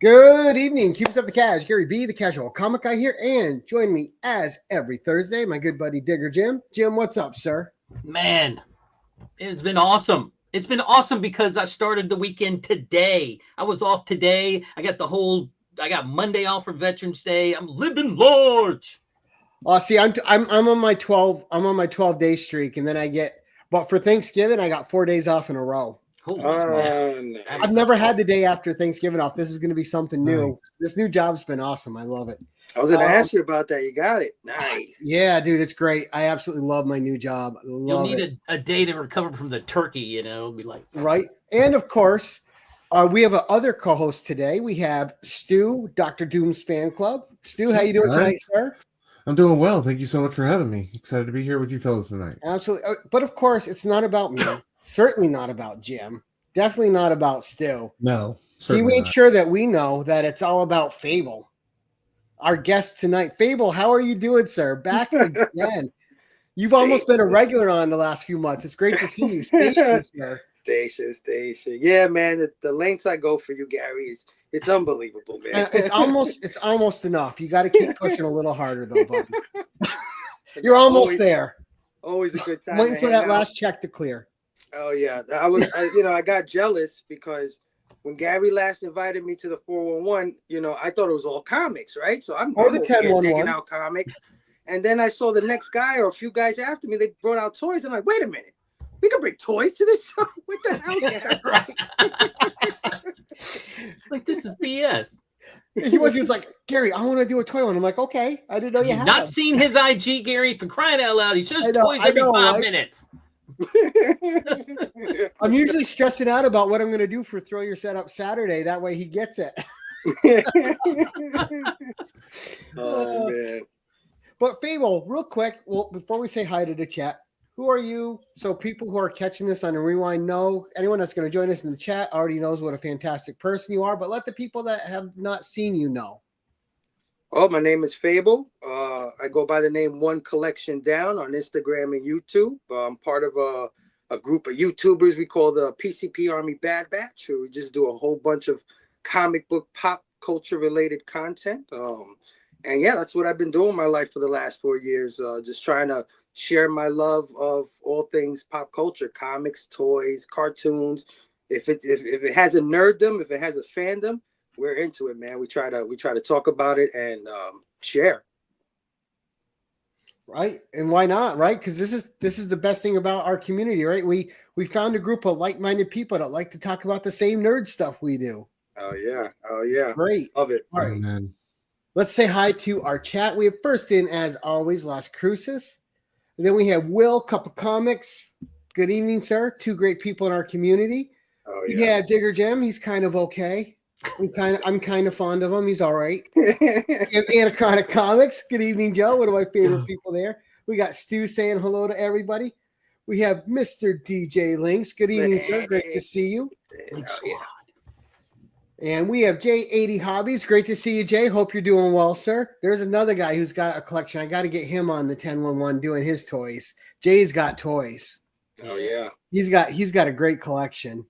Good evening, Cubes of the Cash. Gary B, the casual comic guy here, and join me as every Thursday, my good buddy Digger Jim. Jim, what's up, sir? Man, it's been awesome. It's been awesome because I started the weekend today. I was off today. I got Monday off for Veterans Day. I'm living large. See, I'm on my 12-day streak, and then but for Thanksgiving, I got 4 days off in a row. Holy snap. Nice. I've never had the day after Thanksgiving off. This is going to be something new. Nice. This new job's been awesome. I love it. I was going to ask you about that. You got it. Nice. Yeah, dude, it's great. I absolutely love my new job. You'll need a day to recover from the turkey, Be like, right. And of course, we have other co-host today. We have Stu, Dr. Doom's fan club. Stu, how you doing tonight, sir? I'm doing well. Thank you so much for having me. Excited to be here with you fellas tonight. Absolutely. But of course, it's not about me. Certainly not about Jim. Definitely not about Stu. No. He made sure that we know that it's all about Phable. Our guest tonight. Phable, how are you doing, sir? Back again. You've almost been a regular on the last few months. It's great to see you. Station, sir. Station. Yeah, man. The lengths I go for you, Gary, it's unbelievable, man. It's almost enough. You got to keep pushing a little harder, though, buddy. You're almost there. Always a good time. Waiting for that last check to clear. Oh yeah, I got jealous because when Gary last invited me to the 411, I thought it was all comics, right? So I'm the 1011 digging out comics, and then I saw the next guy or a few guys after me. They brought out toys. I'm like, wait a minute, we can bring toys to this show? What the hell? like this is BS. He was like, Gary, I want to do a toy one. I'm like, okay, I didn't know you had. Not seen his IG, Gary, for crying out loud. He shows toys every 5 minutes. I'm usually stressing out about what I'm going to do for Throw Your Set Up Saturday. That way he gets it. Oh, man. But Phable, real quick, before we say hi to the chat, who are you? So people who are catching this on a rewind know, anyone that's going to join us in the chat already knows what a fantastic person you are, but let the people that have not seen you know. Oh, my name is Phable. I go by the name One Collection Down on Instagram and YouTube. I'm part of a group of YouTubers we call the PCP Army Bad Batch, where we just do a whole bunch of comic book pop culture related content. And yeah, that's what I've been doing my life for the last 4 years. Just trying to share my love of all things pop culture, comics, toys, cartoons. If it has a nerddom, if it has a fandom, we're into it, man. We try to talk about it and share. Right. And why not? Right. Because this is the best thing about our community, right? We found a group of like-minded people that like to talk about the same nerd stuff we do. Oh yeah. It's great. Love it. All right. Oh, let's say hi to our chat. We have first in, as always, Las Cruces. And then we have Will, Cup of Comics. Good evening, sir. Two great people in our community. Oh yeah. We have Digger Jim. He's kind of okay. I'm kind of fond of him. He's all right. We have Anaconda Comics. Good evening, Joe. One of my favorite people there. We got Stu saying hello to everybody. We have Mr. DJ Links. Good evening, sir. Great to see you. And we have J80 Hobbies. Great to see you, Jay. Hope you're doing well, sir. There's another guy who's got a collection. I got to get him on the 1011 doing his toys. Jay's got toys. Oh yeah. He's got a great collection.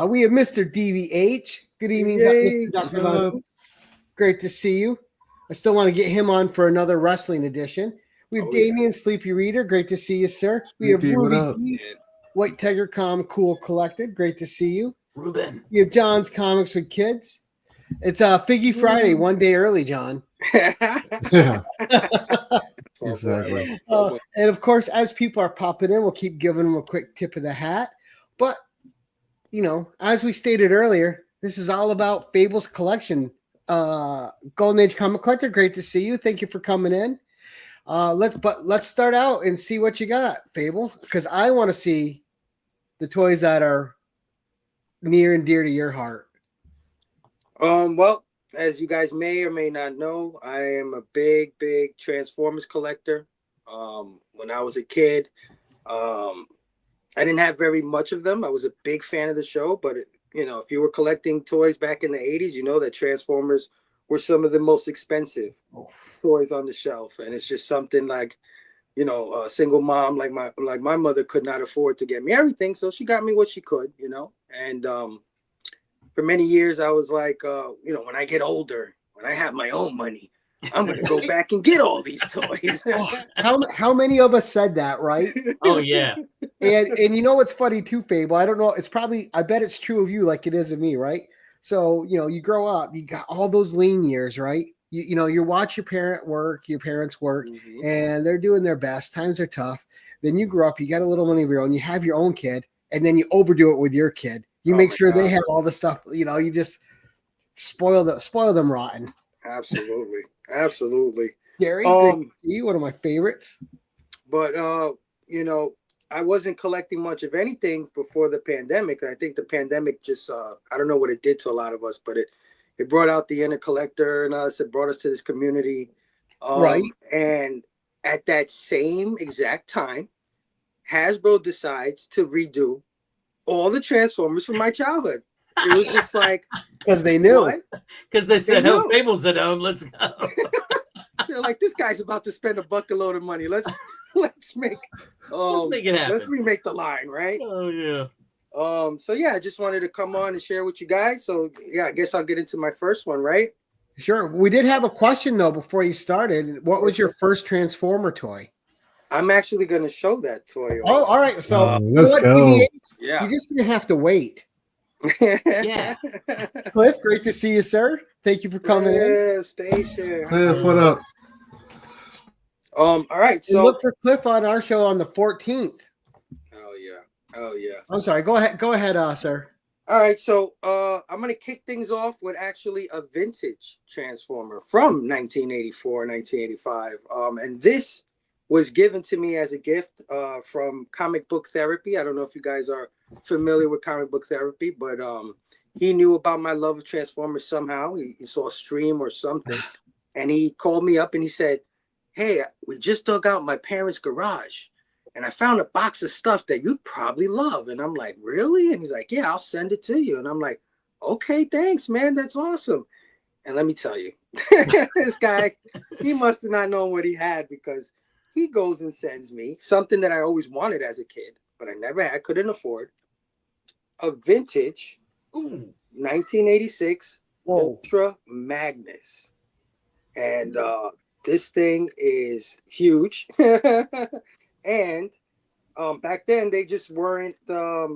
We have Mr. DVH. Good evening, Mr. Dr. Von. Great to see you. I still want to get him on for another wrestling edition. We have Damien, Sleepy Reader. Great to see you, sir. We have Ruby, White Tiger Com, Cool Collected. Great to see you. Ruben. You have John's Comics with Kids. It's Figgy Friday, one day early, John. Yeah. Exactly. And of course, as people are popping in, we'll keep giving them a quick tip of the hat. But as we stated earlier, this is all about Fable's collection. Golden Age Comic Collector, great to see you. Thank you for coming in. Let's start out and see what you got, Phable, because I want to see the toys that are near and dear to your heart. Well, as you guys may or may not know, I am a big Transformers collector. When I was a kid, I didn't have very much of them. I was a big fan of the show, but if you were collecting toys back in the 80s, you know that Transformers were some of the most expensive toys on the shelf. And it's just something like, a single mom like my mother could not afford to get me everything. So she got me what she could, and for for many years I was like, when I get older, when I have my own money, I'm gonna go back and get all these toys. How many of us said that, right? Oh yeah. And you know what's funny too, Fable? I don't know. It's probably, I bet it's true of you like it is of me, right? So, you grow up, you got all those lean years, right? You watch your parents work, Mhm. and they're doing their best. Times are tough. Then you grow up, you got a little money of your own, you have your own kid, and then you overdo it with your kid. You Oh make my sure they God. have all the stuff, you just spoil them rotten. Absolutely. Absolutely. Gary, great to Um, see you, one of my favorites. but I wasn't collecting much of anything before the pandemic. I think the pandemic just I don't know what it did to a lot of us, but it brought out the inner collector and us. It brought us to this community. Right. And at that same exact time, Hasbro decides to redo all the Transformers from my childhood. It was just like, Because they knew. what? Because they said, They "Oh, knew. Fable's at home. Let's go." They're like, this guy's about to spend a bucket load of money. Let's make it happen. let's remake the line, right? Oh yeah. So yeah, I just wanted to come on and share with you guys. So yeah, I guess I'll get into my first one, right? Sure. We did have a question though before you started. What was your first Transformer toy? I'm actually gonna show that toy Oh, off. all right. So let's what, go. PVH, Yeah. you're just gonna have to wait. Yeah. Cliff, great to see you, sir. Thank you for coming in. Yeah, Station. Cliff, what up? All right, And so look for Cliff on our show on the 14th. oh yeah. I'm sorry. Go ahead, sir. All right, so I'm gonna kick things off with actually a vintage Transformer from 1984, 1985. And this was given to me as a gift from Comic Book Therapy. I don't know if you guys are familiar with Comic Book Therapy, but he knew about my love of Transformers somehow. He saw a stream or something, and he called me up and he said, "Hey, we just dug out my parents' garage, and I found a box of stuff that you'd probably love." And I'm like, "Really?" And he's like, "Yeah, I'll send it to you." And I'm like, "Okay, thanks, man. That's awesome." And let me tell you, this guy, he must have not known what he had, because he goes and sends me something that I always wanted as a kid, but I never had, couldn't afford, a vintage 1986 Ultra Magnus. And this thing is huge. And back then they just weren't very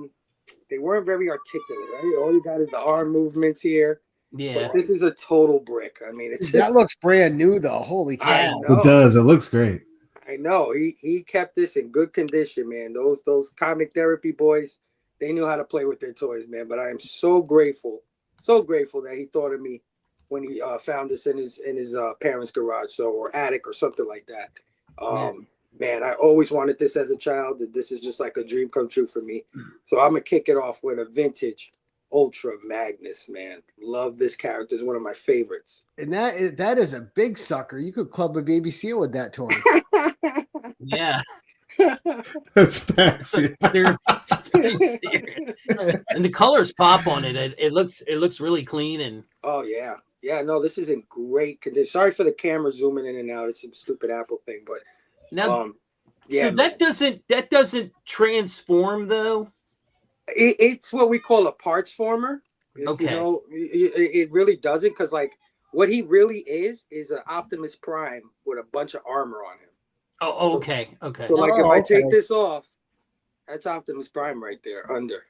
articulate, right? All you got is the arm movements here. Yeah. But this is a total brick. I mean, it's just, That looks brand new though. Holy I cow. know. It does. It looks great. I know. He kept this in good condition, man. Those Comic Therapy boys, they knew how to play with their toys, man. But I am so grateful that he thought of me when he found this in his parents' garage, or attic or something like that. Man, I always wanted this as a child. This is just like a dream come true for me. So I'm gonna kick it off with a vintage Ultra Magnus, man. Love this character. It's one of my favorites. And that is a big sucker. You could club a baby seal with that toy. Yeah. That's facts. It's pretty serious. And the colors pop on it. It looks really clean and. Oh yeah. Yeah, no, this is in great condition. Sorry for the camera zooming in and out. It's some stupid Apple thing, but Now, yeah. So that doesn't transform though. It's what we call a parts former. Okay. You know, it really doesn't, because like what he really is an Optimus Prime with a bunch of armor on him. Oh, okay. So like if I take okay. this off, that's Optimus Prime right there under.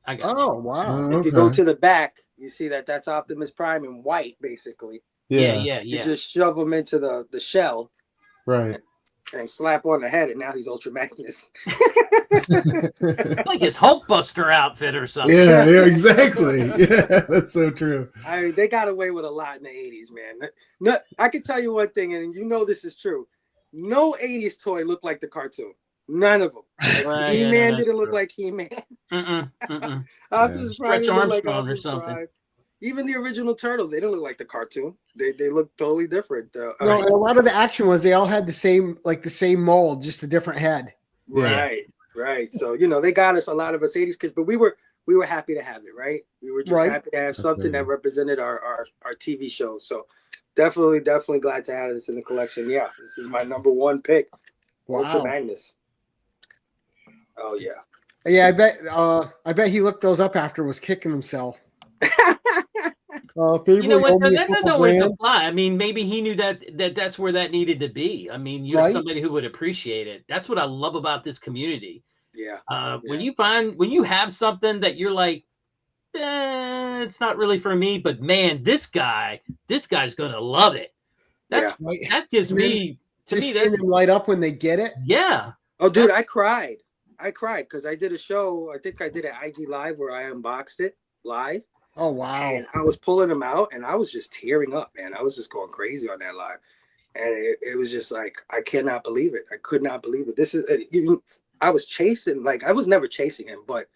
I got you. Oh wow. If you go to the back, you see that's Optimus Prime in white, basically. Yeah. You just shove him into the shell. Right. And slap on the head, and now he's Ultra Magnus. Like his Hulkbuster outfit or something. Yeah, exactly. Yeah, that's so true. I mean, they got away with a lot in the 80s, man. No, I can tell you one thing, and you know this is true. No 80s toy looked like the cartoon. None of them. Like, He-Man didn't look like He-Man. Optimus Prime Stretch didn't look like Armstrong or Optimus something. Prime. Even the original Turtles, they didn't look like the cartoon. They look totally different. No, and a lot of the action was they all had the same mold, just a different head. Right. So they got us, a lot of us 80s kids, but we were happy to have it, right? We were just happy to have something that represented our TV shows. So definitely glad to have this in the collection. Yeah, this is my number one pick. Wow. Ultra Magnus. Oh yeah. Yeah, I bet he looked those up after was kicking himself. Phable, You know what? owe me a That doesn't couple always grand. apply. I mean, maybe he knew that's where that needed to be. I mean, you're Right. somebody who would appreciate it. That's what I love about this community. Yeah. When you have something that you're like, it's not really for me, but man, this guy's gonna love it. Yeah. That gives And then me seeing that's them light up when they get it. yeah. Oh, dude, I cried because I did a show. I think I did an IG live where I unboxed it live. Oh wow! And I was pulling them out, and I was just tearing up, man. I was just going crazy on that live, and it was just like I cannot believe it. I could not believe it. This is even. I was chasing, like I was never chasing him, but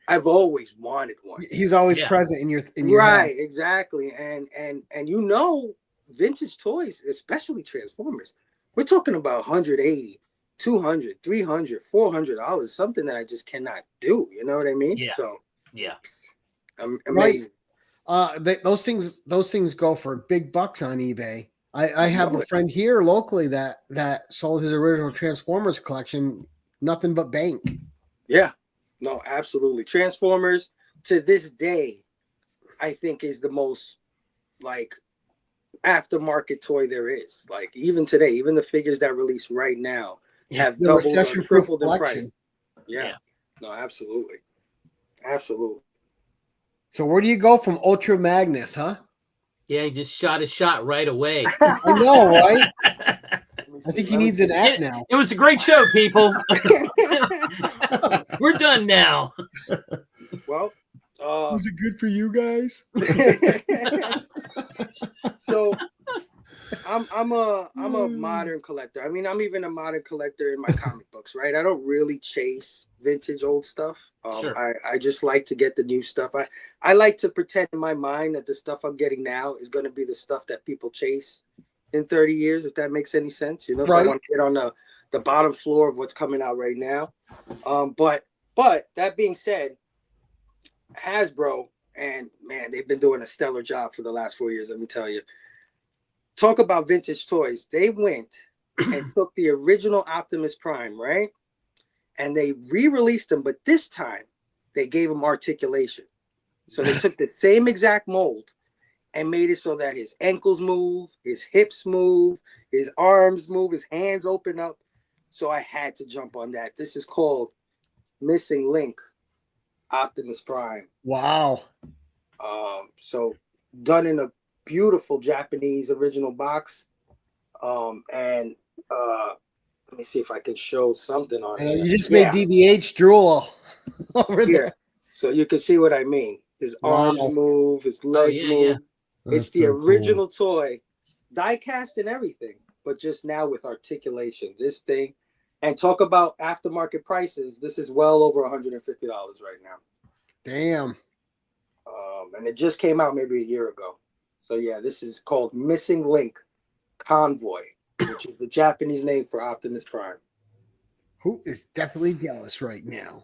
I've always wanted one. He's always present in your right, head. exactly. And vintage toys, especially Transformers, we're talking about 180, 200, 300, $400, something that I just cannot do. You know what I mean? Yeah. So yeah. Amazing. Those things go for big bucks on eBay. I have a friend here locally that sold his original Transformers collection, nothing but bank. Yeah, no, absolutely. Transformers to this day, I think is the most like aftermarket toy there is. Like even today, even the figures that release right now have doubled or tripled in price. Yeah. No, absolutely. So where do you go from Ultra Magnus, huh? Yeah, he just shot his shot right away. I know, right? I think he needs an app now. It was a great show, people. We're done now. Well, was it good for you guys? So I'm a modern collector. I mean, I'm even a modern collector in my comic books, right? I don't really chase vintage old stuff. Sure. I just like to get the new stuff. I like to pretend in my mind that the stuff I'm getting now is going to be the stuff that people chase in 30 years, if that makes any sense. You know, so I want to get on the bottom floor of what's coming out right now. But that being said, Hasbro, and man, they've been doing a stellar job for the last 4 years, let me tell you. Talk about vintage toys. They went and took the original Optimus Prime, right? And they re-released them, but this time they gave him articulation. So they took the same exact mold and made it so that his ankles move, his hips move, his arms move, his hands open up. So I had to jump on that. This is called Missing Link Optimus Prime. Wow. So done in a beautiful Japanese original box. And let me see if I can show something on it. You just made DVH drool over here. So you can see what I mean. His arms move, his legs move. Yeah. It's the original toy, die cast and everything, but just now with articulation. This thing, and talk about aftermarket prices. This is well over $150 right now. Damn. And it just came out maybe a year ago. So yeah, this is called Missing Link Convoy, which is the Japanese name for Optimus Prime. Who is definitely jealous right now?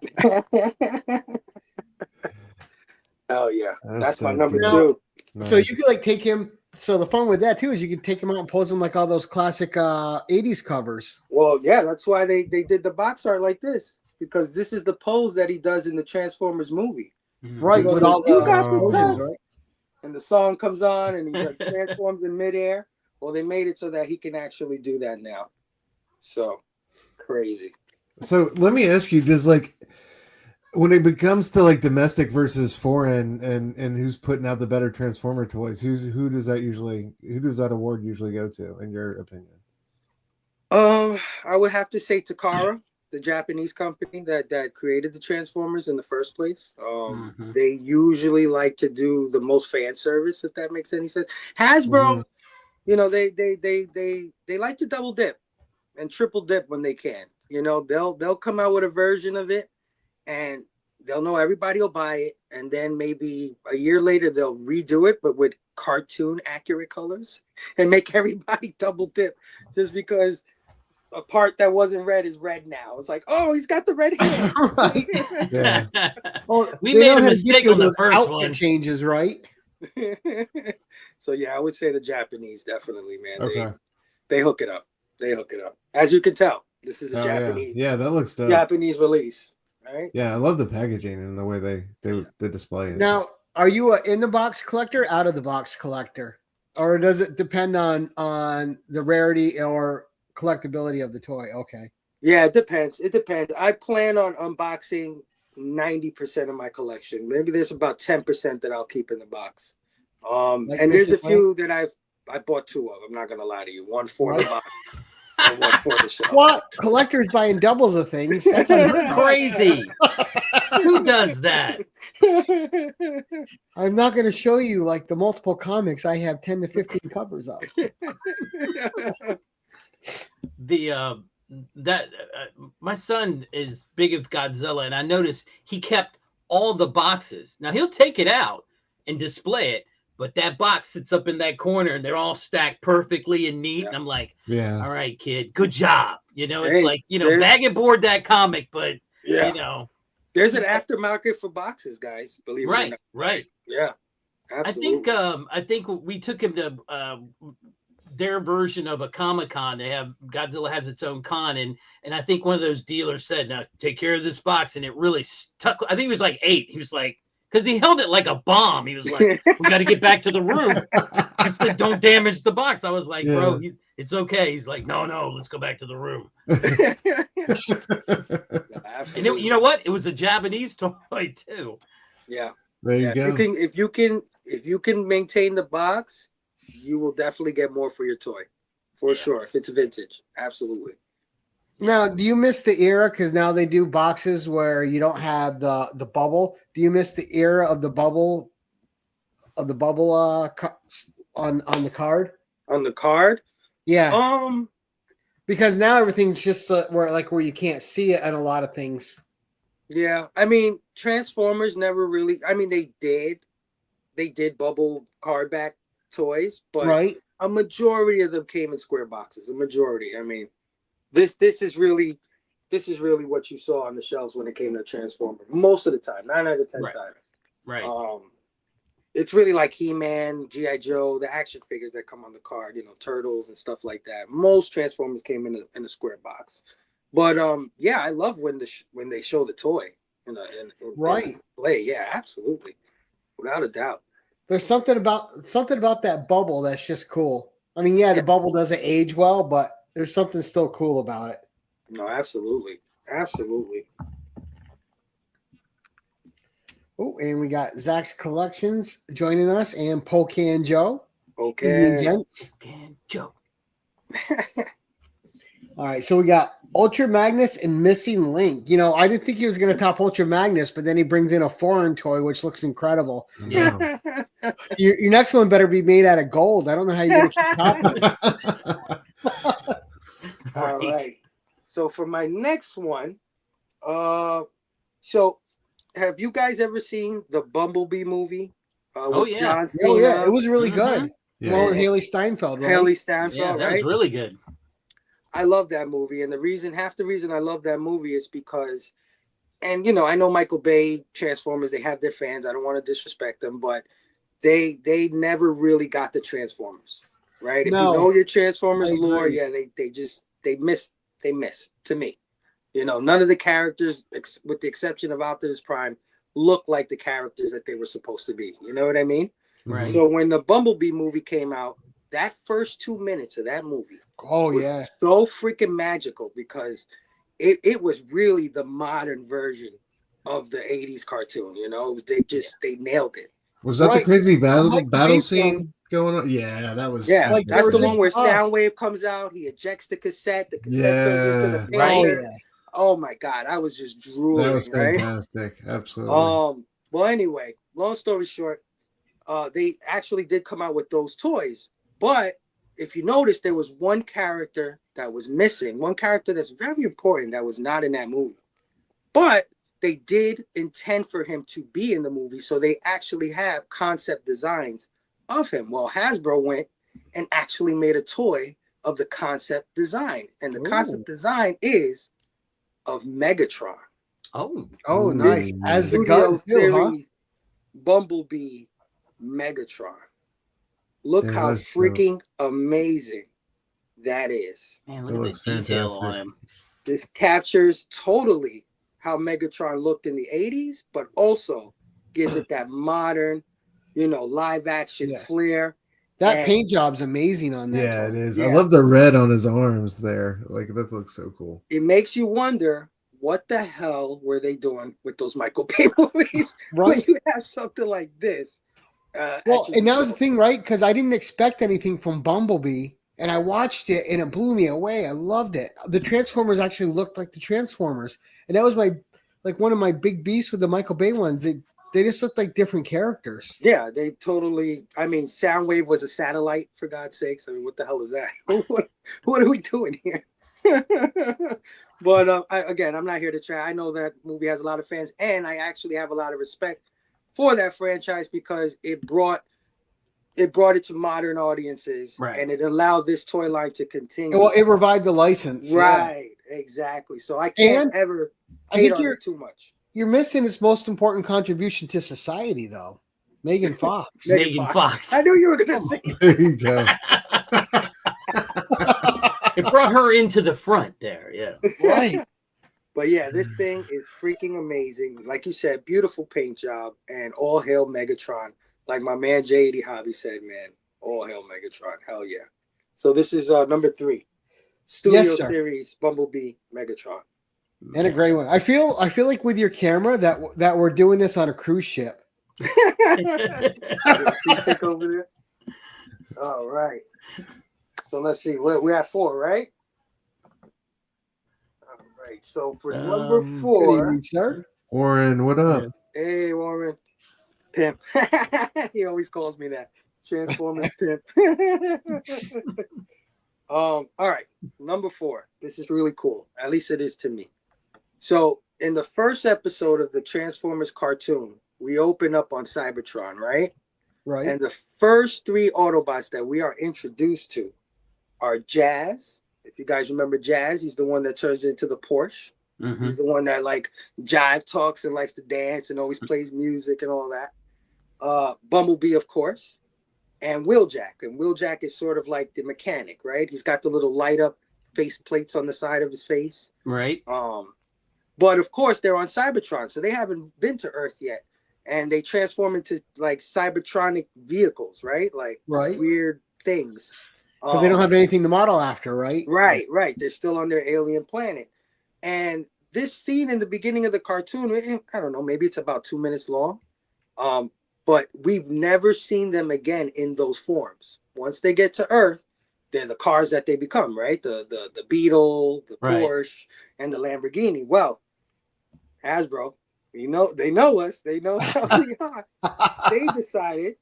Oh yeah, that's my number two. Nice. So you could like take him. So the fun with that too is you could take him out and pose him like all those classic '80s covers. Well, yeah, that's why they did the box art like this, because this is the pose that he does in the Transformers movie. Right, with all you got the touch, right? And the song comes on and he like transforms in midair. Well, they made it so that he can actually do that now. So crazy. So let me ask you, does like when it comes to like domestic versus foreign and who's putting out the better Transformer toys, who does that award usually go to, in your opinion? I would have to say Takara, the Japanese company that created the Transformers in the first place. They usually like to do the most fan service, if that makes any sense. Hasbro, you know, they like to double dip and triple dip when they can. You know, they'll come out with a version of it and they'll know everybody will buy it, and then maybe a year later they'll redo it but with cartoon accurate colors and make everybody double dip just because a part that wasn't red is red now. It's like, oh, he's got the red hair. Right. Yeah. Well, we made a mistake on the first one. Changes, right? So yeah, I would say the Japanese definitely, man. Okay. They hook it up. As you can tell, this is a Japanese. Yeah, that looks dope. Japanese release. Right? Yeah, I love the packaging and the way they display it. Now, are you a in the box collector, out of the box collector, or does it depend on the rarity or collectability of the toy? Okay. Yeah, it depends. It depends. I plan on unboxing 90% of my collection. Maybe there's about 10% that I'll keep in the box. Like And there's a basically- few that I bought two of. I'm not gonna lie to you. One for the box and one for the show. What? Collectors buying doubles of things? That's unheard of. Crazy. Who does that? I'm not going to show you like the multiple comics I have 10 to 15 covers of. My son is big with Godzilla, and I noticed he kept all the boxes. Now he'll take it out and display it, but that box sits up in that corner, and they're all stacked perfectly and neat. Yeah. And I'm like, Yeah. all right, kid, good job. You know, it's Hey, like, bag and board that comic, but Yeah. There's an aftermarket for boxes, guys. Believe it or not. Right. Yeah. Absolutely. I think we took him to their version of a Comic-Con. Godzilla has its own con, and I think one of those dealers said, "Now take care of this box," and it really stuck. I think he was like 8. He was like, because he held it like a bomb. He was like, "We got to get back to the room." I said, "Don't damage the box." I was like, Yeah. "Bro, it's okay." He's like, "No, let's go back to the room." And you know what? It was a Japanese toy too. Yeah. There you go. If you can maintain the box, you will definitely get more for your toy, for sure. If it's vintage, absolutely. Now, do you miss the era? Because now they do boxes where you don't have the bubble. Do you miss the era of the bubble on the card? On the card, Yeah. Because now everything's just where you can't see it on a lot of things. yeah. I mean, Transformers never really. I mean, they did bubble card back toys, but Right. a majority of them came in square boxes. A majority. I mean, this is really what you saw on the shelves when it came to Transformers. Most of the time, 9 out of 10 times. Right. It's really like He-Man, G.I. Joe, the action figures that come on the card, Turtles and stuff like that. Most Transformers came in a square box. But yeah, I love when they show the toy in play. Yeah, absolutely, without a doubt. There's something about that bubble that's just cool. I mean, yeah, the bubble doesn't age well, but there's something still cool about it. No, absolutely. Oh, and we got Zach's Collections joining us, and Pocan Joe. Okay. Evening, gents. Pocan Joe. All right, so we got Ultra Magnus and Missing Link. I didn't think he was going to top Ultra Magnus, but then he brings in a foreign toy, which looks incredible. Yeah. Your next one better be made out of gold. I don't know how you're going to keep topping it. All right. So for my next one, so have you guys ever seen the Bumblebee movie? With John Cena? Oh, yeah. It was really good. Yeah. Well, with Haley Steinfeld, right? Haley Steinfeld, Yeah, that right? was really good. I love that movie, and half the reason I love that movie is because, and I know Michael Bay Transformers, they have their fans. I don't want to disrespect them, but they never really got the Transformers, right? If you know your Transformers lore, yeah, they missed to me. None of the characters, with the exception of Optimus Prime, look like the characters that they were supposed to be. You know what I mean? Right. So when the Bumblebee movie came out, that first 2 minutes of that movie was so freaking magical because it was really the modern version of the 80s cartoon. They nailed it. Was that the crazy battle Bay scene going on? Yeah, that was. Yeah, Like, that's they the were one where just lost. Soundwave comes out. He ejects the cassette. The cassette turns into the Right. painter. Oh my god, I was just drooling. That was fantastic. Right? Absolutely. Well, anyway, long story short, they actually did come out with those toys, but if you notice, there was one character that was missing, one character that's very important that was not in that movie. But they did intend for him to be in the movie, so they actually have concept designs of him. Well, Hasbro went and actually made a toy of the concept design, and the concept design is of Megatron. Oh, nice. As the Studio gun too, huh? Theory Bumblebee Megatron. Look how that's freaking amazing that is. Man, It look at looks the detail on fantastic. him. This captures totally how Megatron looked in the 80s, but also gives it that modern live action Yeah. flair. That And- paint job's amazing on that. Yeah, toy. it is. Yeah. I love the red on his arms there. Like that looks so cool. It makes you wonder what the hell were they doing with those Michael Bay movies when Right. you have something like this. Well, at your and that was the disposal. thing, right? Because I didn't expect anything from Bumblebee, and I watched it, and it blew me away. I loved it. The Transformers actually looked like the Transformers, and that was one of my big beefs with the Michael Bay ones. They just looked like different characters. Yeah, they totally. I mean, Soundwave was a satellite, for God's sakes. I mean, what the hell is that? what are we doing here? But I'm not here to try. I know that movie has a lot of fans, and I actually have a lot of respect for that franchise because it brought it to modern audiences, Right. and it allowed this toy line to continue. Well, it revived the license. Yeah. Right, exactly. So I can't And ever I hate think on you're it too much. you're missing its most important contribution to society, though. Megan Fox. Megan Fox. I knew you were going to say There you go. It brought her into the front there. Yeah. Right. But yeah, this thing is freaking amazing. Like you said, beautiful paint job, and all hail Megatron. Like my man JD Hobby said, man, all hail Megatron. Hell yeah. So this is number 3. Studio Yes, sir. Series Bumblebee Megatron. And a great one. I feel like with your camera that we're doing this on a cruise ship. Pick over there. All right. So let's see. We're at 4, right? All right. So for number Good 4, evening, sir. Warren, what up? hey Warren, pimp. He always calls me that. Transformers pimp. All right. Number 4. This is really cool. At least it is to me. So in the first episode of the Transformers cartoon, we open up on Cybertron, right? Right. And the first 3 Autobots that we are introduced to are Jazz. If you guys remember Jazz, he's the one that turns into the Porsche. Mhm. He's the one that like jive talks and likes to dance and always plays music and all that. Bumblebee, of course, and Wheeljack. And Wheeljack is sort of like the mechanic, right? He's got the little light up face plates on the side of his face. Right. But of course, they're on Cybertron, so they haven't been to Earth yet. And they transform into like Cybertronic vehicles, right? Like Right. weird things. Because they don't have anything to model after, right? Right. They're still on their alien planet. And this scene in the beginning of the cartoon, I don't know, maybe it's about 2 minutes long. But we've never seen them again in those forms. Once they get to Earth, they're the cars that they become, right? The Beetle, the Right. Porsche, and the Lamborghini. Well, Hasbro, they know us, they know how we are. They decided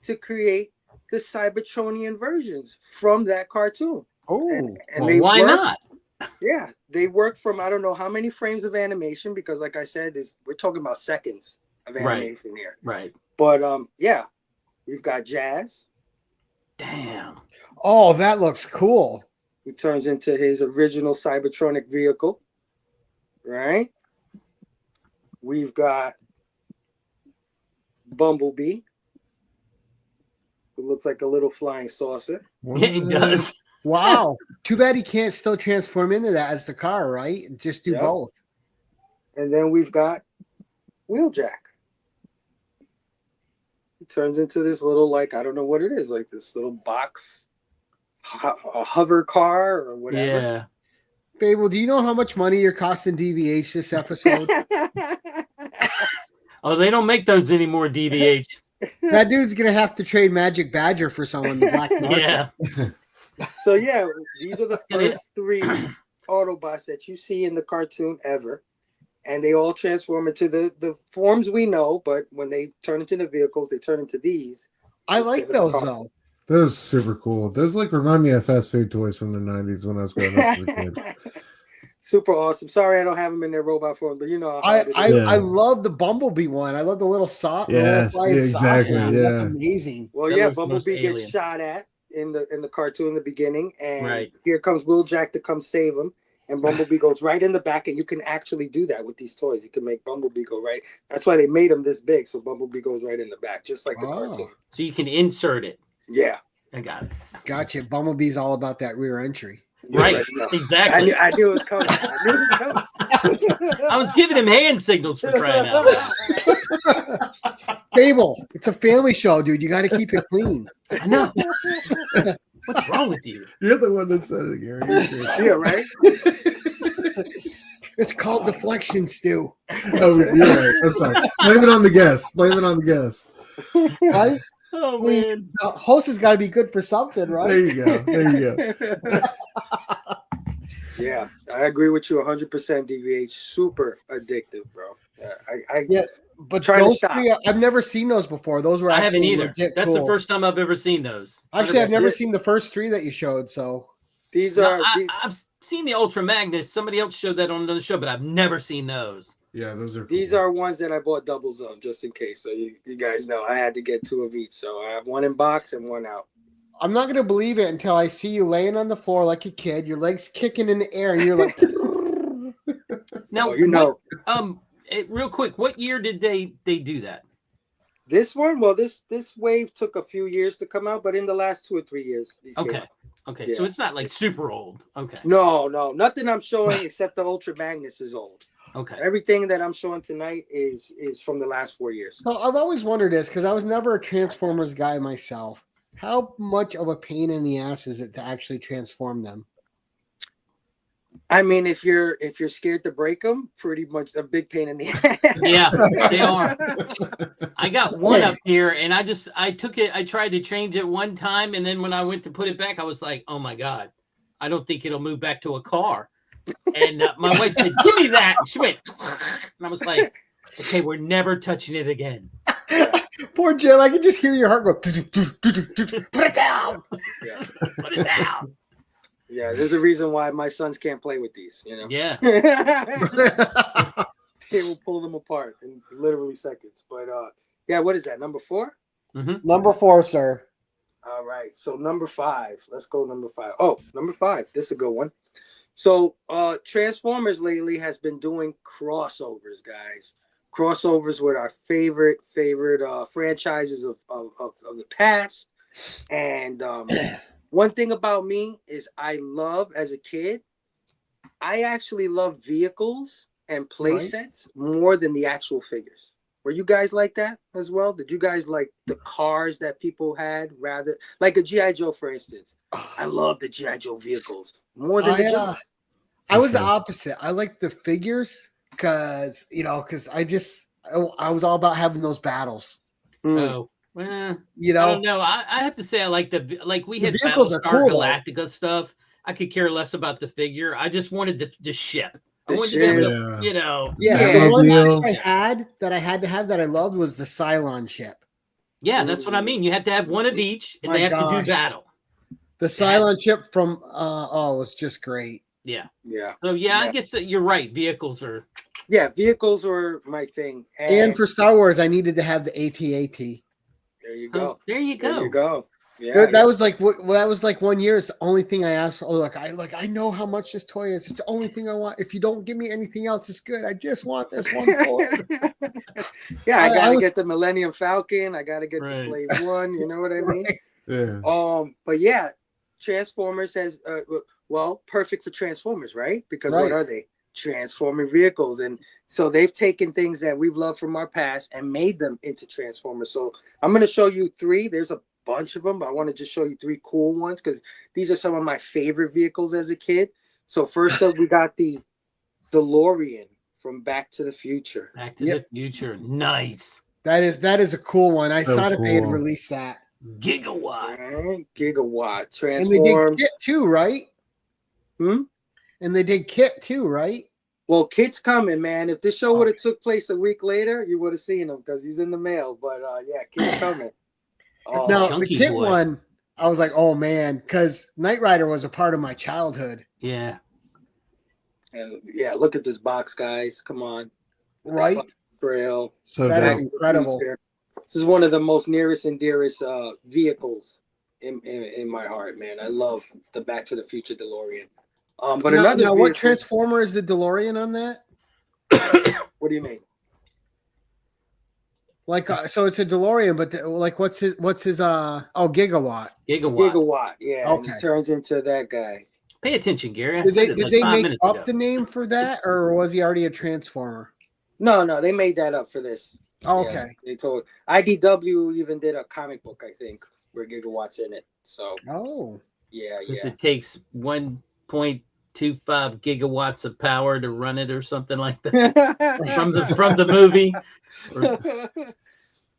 to create the Cybertronian versions from that cartoon. Oh. And Well, they why worked- not? Yeah, they work from I don't know how many frames of animation because, like I said, we're talking about seconds of Right. animation here. Right. But yeah, we've got Jazz, Damn. Oh, that looks cool. who turns into his original Cybertronic vehicle, right? We've got Bumblebee, who looks like a little flying saucer. Yeah, he does. Wow. Too bad he can't still transform into that as the car, right? Just do Yep. both. And then we've got Wheeljack. He turns into this little, like, I don't know what it is, like this little box, a hover car or whatever. Yeah. Phable, do you know how much money you're costing DVH this episode? Oh, they don't make those anymore, DVH. That dude's gonna have to trade Magic Badger for someone in the black market. Yeah. So yeah, these are the Yeah. first 3 Autobots that you see in the cartoon ever. And they all transform into the forms we know, but when they turn into the vehicles, they turn into these. I like Instead of those the car. though. Those are super cool. Those like remind me of fast food toys from the 90s when I was growing up as a kid. Super awesome. Sorry I don't have them in their robot form, but you know how hard it is. I love the Bumblebee one. I love the little Yes, yeah, exactly, That's yeah. amazing. Well, That yeah, looks the most Bumblebee gets alien. shot at in the cartoon in the beginning, and Right. here comes Wheeljack to come save him. And Bumblebee goes right in the back, and you can actually do that with these toys. You can make Bumblebee go right. That's why they made him this big, so Bumblebee goes right in the back, just like the Oh. cartoon. So you can insert it. Yeah, I got it. Gotcha. Bumblebee's all about that rear entry. Right. Yeah. Exactly. I knew it was coming. I knew it was coming. I was giving him hand signals for crying out loud. Fable. It's a family show, dude. You got to keep it clean. I know. What's wrong with you? You're the one that said it, Gary. Yeah, right. It's called deflection, Stu. Oh, you're right. I'm sorry. Blame it on the guest. Blame it on the guest. Right? Oh man. The host has got to be good for something, right? There you go. There you go. Yeah, I agree with you 100%. DVH, super addictive, bro. Yeah, but Trying to those stop. three, I've never seen those before. Those were I haven't actually either. legit That's cool. the first time I've ever seen those. Actually, I've never Yeah. seen the first three that you showed. So These No, are I've seen the Ultra Magnets. Somebody else showed that on the show, but I've never seen those. Yeah, those are. these cool. are ones that I bought doubles of just in case. So you guys know I had to get 2 of each. So I have 1 in box and 1 out. I'm not gonna believe it until I see you laying on the floor like a kid, your legs kicking in the air, and you're like, Now, Oh, you know. real quick, what year did they do that? This one, well, this wave took a few years to come out, but in the last 2 or 3 years, these came Okay, out. okay, so Yeah. it's not like super old. Okay, No, nothing I'm showing except the Ultra Magnus is old. okay. Everything that I'm showing tonight is from the last 4 years. So I've always wondered this because I was never a Transformers guy myself. How much of a pain in the ass is it to actually transform them? I mean, if you're scared to break them, pretty much a big pain in the ass. Yeah, they are. I got one up here, and I took it. I tried to change it one time, and then when I went to put it back, I was like, "Oh my god, I don't think it'll move back to a car." And my wife said, "Give me that." And she went, and I was like, "Okay, we're never touching it again." Poor Jim, I can just hear your heart go. Put it down. Yeah. Put it down. Yeah, there's a reason why my sons can't play with these, you know. Yeah. They will pull them apart in literally seconds. But yeah, what is that? Number 4? Mm-hmm. Number 4, sir. All right. So number 5. Let's go number 5. Oh, number 5. This is a good one. So Transformers lately has been doing crossovers, guys. Crossovers with our favorite franchises of the past. And one thing about me is I love, as a kid, I actually love vehicles and play Right. sets more than the actual figures. Were you guys like that as well? Did you guys like the cars that people had rather like a G.I. Joe, for instance? I love the G.I. Joe vehicles more than the Joes. I was the Okay. opposite. I like the figures because I was all about having those battles. Oh, well, You I know, don't know. I have to say I like we The had vehicles are Battlestar cool, though. Galactica stuff. I could care less about the figure. I just wanted the ship. I The wanted to be able ship. to, you know. yeah. Yeah. The one Batmobile. thing I had to have that I loved was the Cylon ship. Yeah, that's what I mean. You have to have one of each, and My they have to gosh. do battle. The Cylon ship from it was just great. Yeah. Yeah. So yeah, I Yeah. guess that you're right. Vehicles are. Yeah, vehicles were my thing. And for Star Wars, I needed to have the AT-AT. there you Oh, go. there you There go. you go. Yeah. That was like that was like 1 year. It's the only thing I asked for. I know how much this toy is. It's the only thing I want. If you don't give me anything else, it's good. I just want this one toy. Yeah, I I gotta was- get the Millennium Falcon. I gotta get the Right. Slave One. You know what I mean? Yeah. But yeah, Transformers has perfect for Transformers, right? Because Right. what are they? Transforming vehicles, and so they've taken things that we've loved from our past and made them into Transformers. So I'm gonna show you 3. There's a bunch of them, but I want to just show you 3 cool ones because these are some of my favorite vehicles as a kid. So first up, we got the DeLorean from Back to the Future. Back to Yep. the Future. Nice. That is a cool one. I So saw that they had cool. released that, Gigawatt. Right? Gigawatt. and they did Transform. Kit too, right? Hmm? And they did Kit too, right? Well, Kit's coming, man. If this show would have took place a week later, you would have seen him because he's in the mail. But yeah, Kit's coming. Oh, No, the Chunky Kit boy. one, I was like, oh man, because Knight Rider was a part of my childhood, Yeah. and yeah, look at this box, guys. Come on. right? Trail. So That dope. is incredible. This is one of the most nearest and dearest vehicles in my heart, man. I love the Back to the Future DeLorean. But Now, another what vehicle- Transformer is the DeLorean on that? What do you mean? Like, so it's a DeLorean, but what's his Gigawatt? Gigawatt. Gigawatt. Yeah. And Okay. he turns into that guy. Pay attention, Gary. I Did said it like they 5 make minutes up ago. the name for that, or was he already a Transformer? No, they made that up for this. Oh, Yeah, okay. they told IDW even did a comic book, I think, where Gigawatts in it. So Oh. yeah, Because yeah. it takes 1.25 gigawatts of power to run it or something like that from the movie.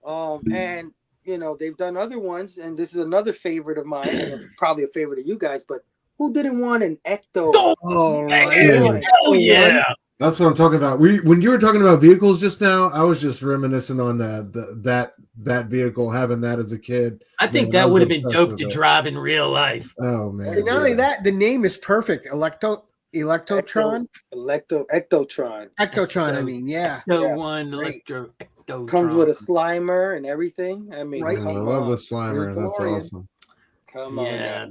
And they've done other ones, and this is another favorite of mine, and probably a favorite of you guys. But who didn't want an Ecto? All right. Dude. Oh yeah. That's what I'm talking about. When you were talking about vehicles just now, I was just reminiscing on that vehicle, having that as a kid. I think Man, that was would have been obsessed dope with to it. drive in real life. Oh man! And not only yeah. that, the name is perfect. Electrotron? Ectotron. Ectotron, I mean, yeah. Ecto Yeah, one, great. Electro, Ecto Comes with a Slimer and everything. I mean, Right. Oh, I come love on. the Slimer. That's DeLorean. awesome. Come on Yeah, now.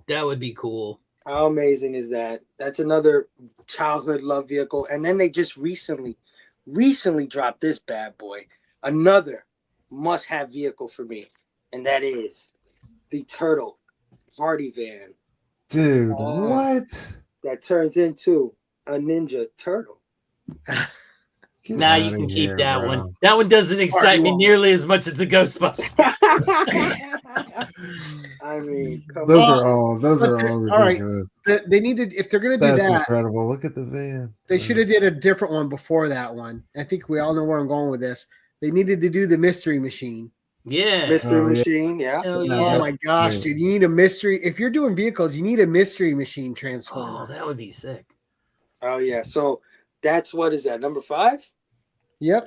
that would be cool. How amazing is that? That's another childhood love vehicle. And then they just recently dropped this bad boy. Another must-have vehicle for me. And that is the Turtle Party Van Dude, Oh. what? that turns into a Ninja Turtle. Get Now you outta can keep here, that bro. one. That one doesn't excite me wall. nearly as much as the Ghostbusters. I mean, come Those on. are But all all right. ridiculous. They needed, if they're going to do That's that, incredible. Look at the van. they should have did a different one before that one. I think we all know where I'm going with this. They needed to do the Mystery Machine. Yeah. Mystery Oh, yeah. Machine, yeah. Hell Yeah, Oh yeah. my gosh, great. dude! You need a mystery. If you're doing vehicles, you need a Mystery Machine Oh, transformer. that would be sick. Oh yeah. So that's what is that? Number 5? Yep.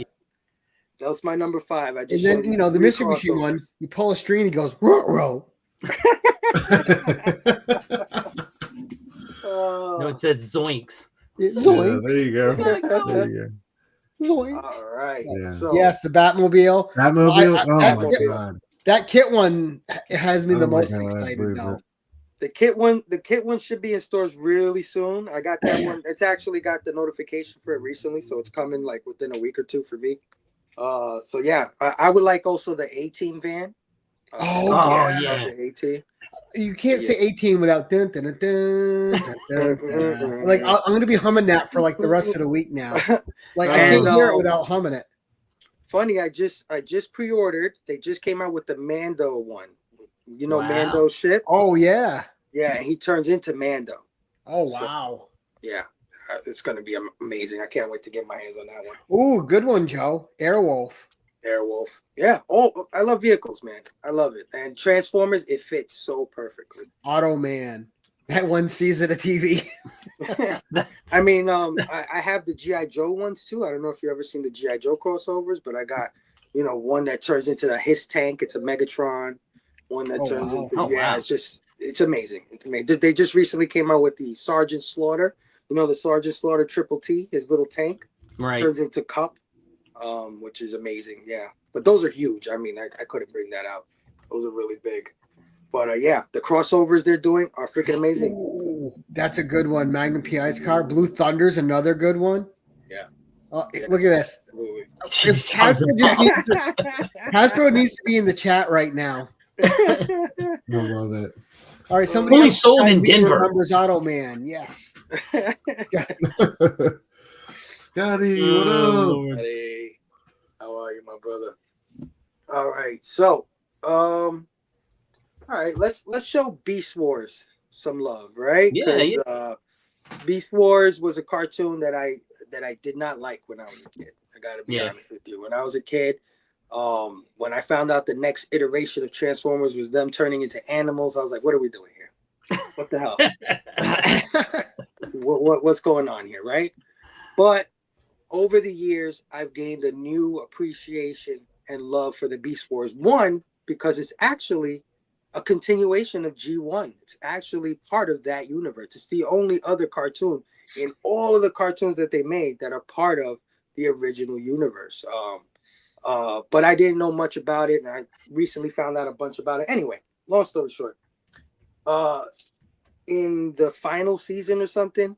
That was my number 5. I And just then showed the 3 Mystery Machine one, crossovers. you pull a string, and he goes row. No, it says zoinks. Zoinks. there you go. There you go. Zoinks. All right. Yeah. So Yes, the Batmobile. Batmobile. Oh my Batmobile. god. That kit one has me the Oh my most God, excited please though. it. the kit one should be in stores really soon. I got that one. It's actually got the notification for it recently, so it's coming like within a week or two for me. So yeah, I would like also the 18 van. Oh, Oh, I yeah. love the 18. You can't say 18 without dun, dun, dun, dun, dun, dun, dun. Like I'm gonna be humming that for like the rest of the week now. Like I And, can't hear it without humming it. Funny, I just pre-ordered. They just came out with the Mando one. You know Wow. Mando ship? Oh yeah. Yeah, he turns into Mando. Oh So- wow. Yeah, it's gonna be amazing. I can't wait to get my hands on that one. Ooh, good one, Joe. Airwolf. Airwolf. Yeah. Oh, I love vehicles, man. I love it. And Transformers, it fits so perfectly. Auto Man. That one season of TV. I mean, I have the G.I. Joe ones too. I don't know if you ever seen the G.I. Joe crossovers, but I got, one that turns into the Hiss tank. It's a Megatron. One that Oh, turns wow. into, Oh, wow. it's amazing. It's amazing. They just recently came out with the Sergeant Slaughter. You know, the Sergeant Slaughter Triple T, his little tank Right. turns into Cup, which is amazing. Yeah. But those are huge. I mean, I couldn't bring that out. Those are really big. But yeah, the crossovers they're doing are freaking amazing. Ooh, that's a good one. Magnum PI's car. Blue Thunder's another good one. Yeah. Oh, Yeah. look at this. Absolutely. If Hasbro needs to be in the chat right now. I love it. All right, somebody Only else sold in besides me Denver. remembers Auto Man. Yes. Scotty, what up? Hey, how are you, my brother? All right, so all right, let's show Beast Wars some love, right? Yeah, 'Cause, Beast Wars was a cartoon that I did not like when I was a kid. I gotta be Yeah. honest with you. When I was a kid, when I found out the next iteration of Transformers was them turning into animals, I was like, what are we doing here? What the hell? What's going on here, right? But over the years, I've gained a new appreciation and love for the Beast Wars. One, because it's actually a continuation of G1. It's actually part of that universe. It's the only other cartoon in all of the cartoons that they made that are part of the original universe. But I didn't know much about it, and I recently found out a bunch about it. Anyway, long story short, in the final season or something,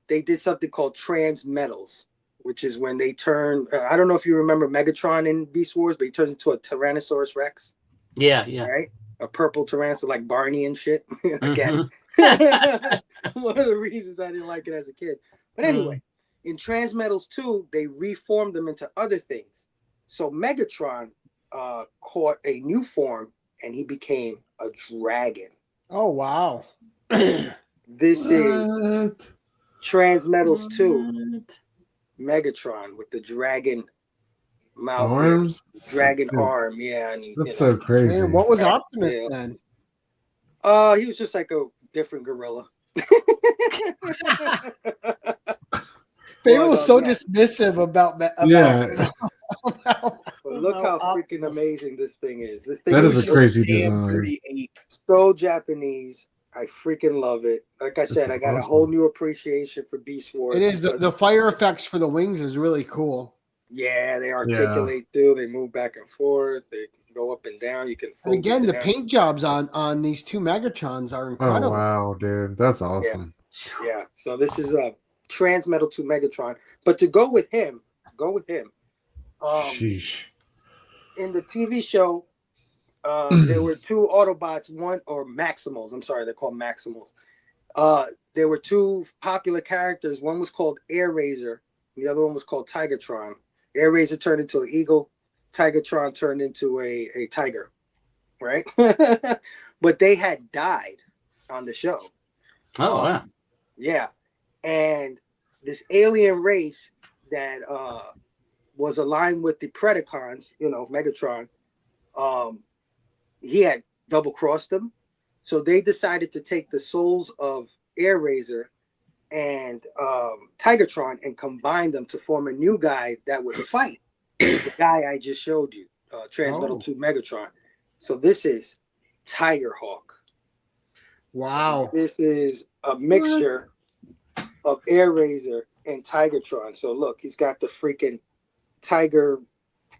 they did something called Transmetals, which is when they turn. I don't know if you remember Megatron in Beast Wars, but he turns into a Tyrannosaurus Rex. Yeah. Right? A purple Tyrannosaurus like Barney and shit. Again, Mhm. one of the reasons I didn't like it as a kid. But anyway, in Transmetals 2, they reformed them into other things. So Megatron caught a new form, and he became a dragon. Oh wow. This is What? Transmetals 2, Megatron with the dragon mouth, here, Arms? dragon Dude, arm, yeah. And, that's so crazy. Man, what was Dragon Optimus tail. then? He was just like a different gorilla. Fable was so yeah. dismissive about Yeah. But look how about freaking Optimus. amazing this thing is. This thing That is is a just crazy damn design. pretty ape. So Japanese. I freaking love it. Like I said, I got a awesome. whole new appreciation for Beast Wars. It is because- the fire effects for the wings is really cool. Yeah, they articulate through. They move back and forth. They go up and down. You can And fold again, it the down. paint jobs on these two Megatrons are Oh incredible. wow, dude, that's awesome. Yeah. So this is a Transmetal to Megatron. But to go with him. Sheesh. In the TV show, there were two Autobots, Maximals. I'm sorry, they're called Maximals. There were two popular characters. One was called Air Razor, and the other one was called Tigertron. Air Razor turned into an eagle. Tigertron turned into a tiger, right? But they had died on the show. Oh, wow. Yeah. And this alien race that was aligned with the Predacons, Megatron, he had double-crossed them. So they decided to take the souls of Air Razor and Tigertron and combine them to form a new guy that would fight the guy I just showed you, Transmetal 2 Megatron. So this is Tigerhawk. Wow. This is a mixture of Air Razor and Tigertron. So look, he's got the freaking tiger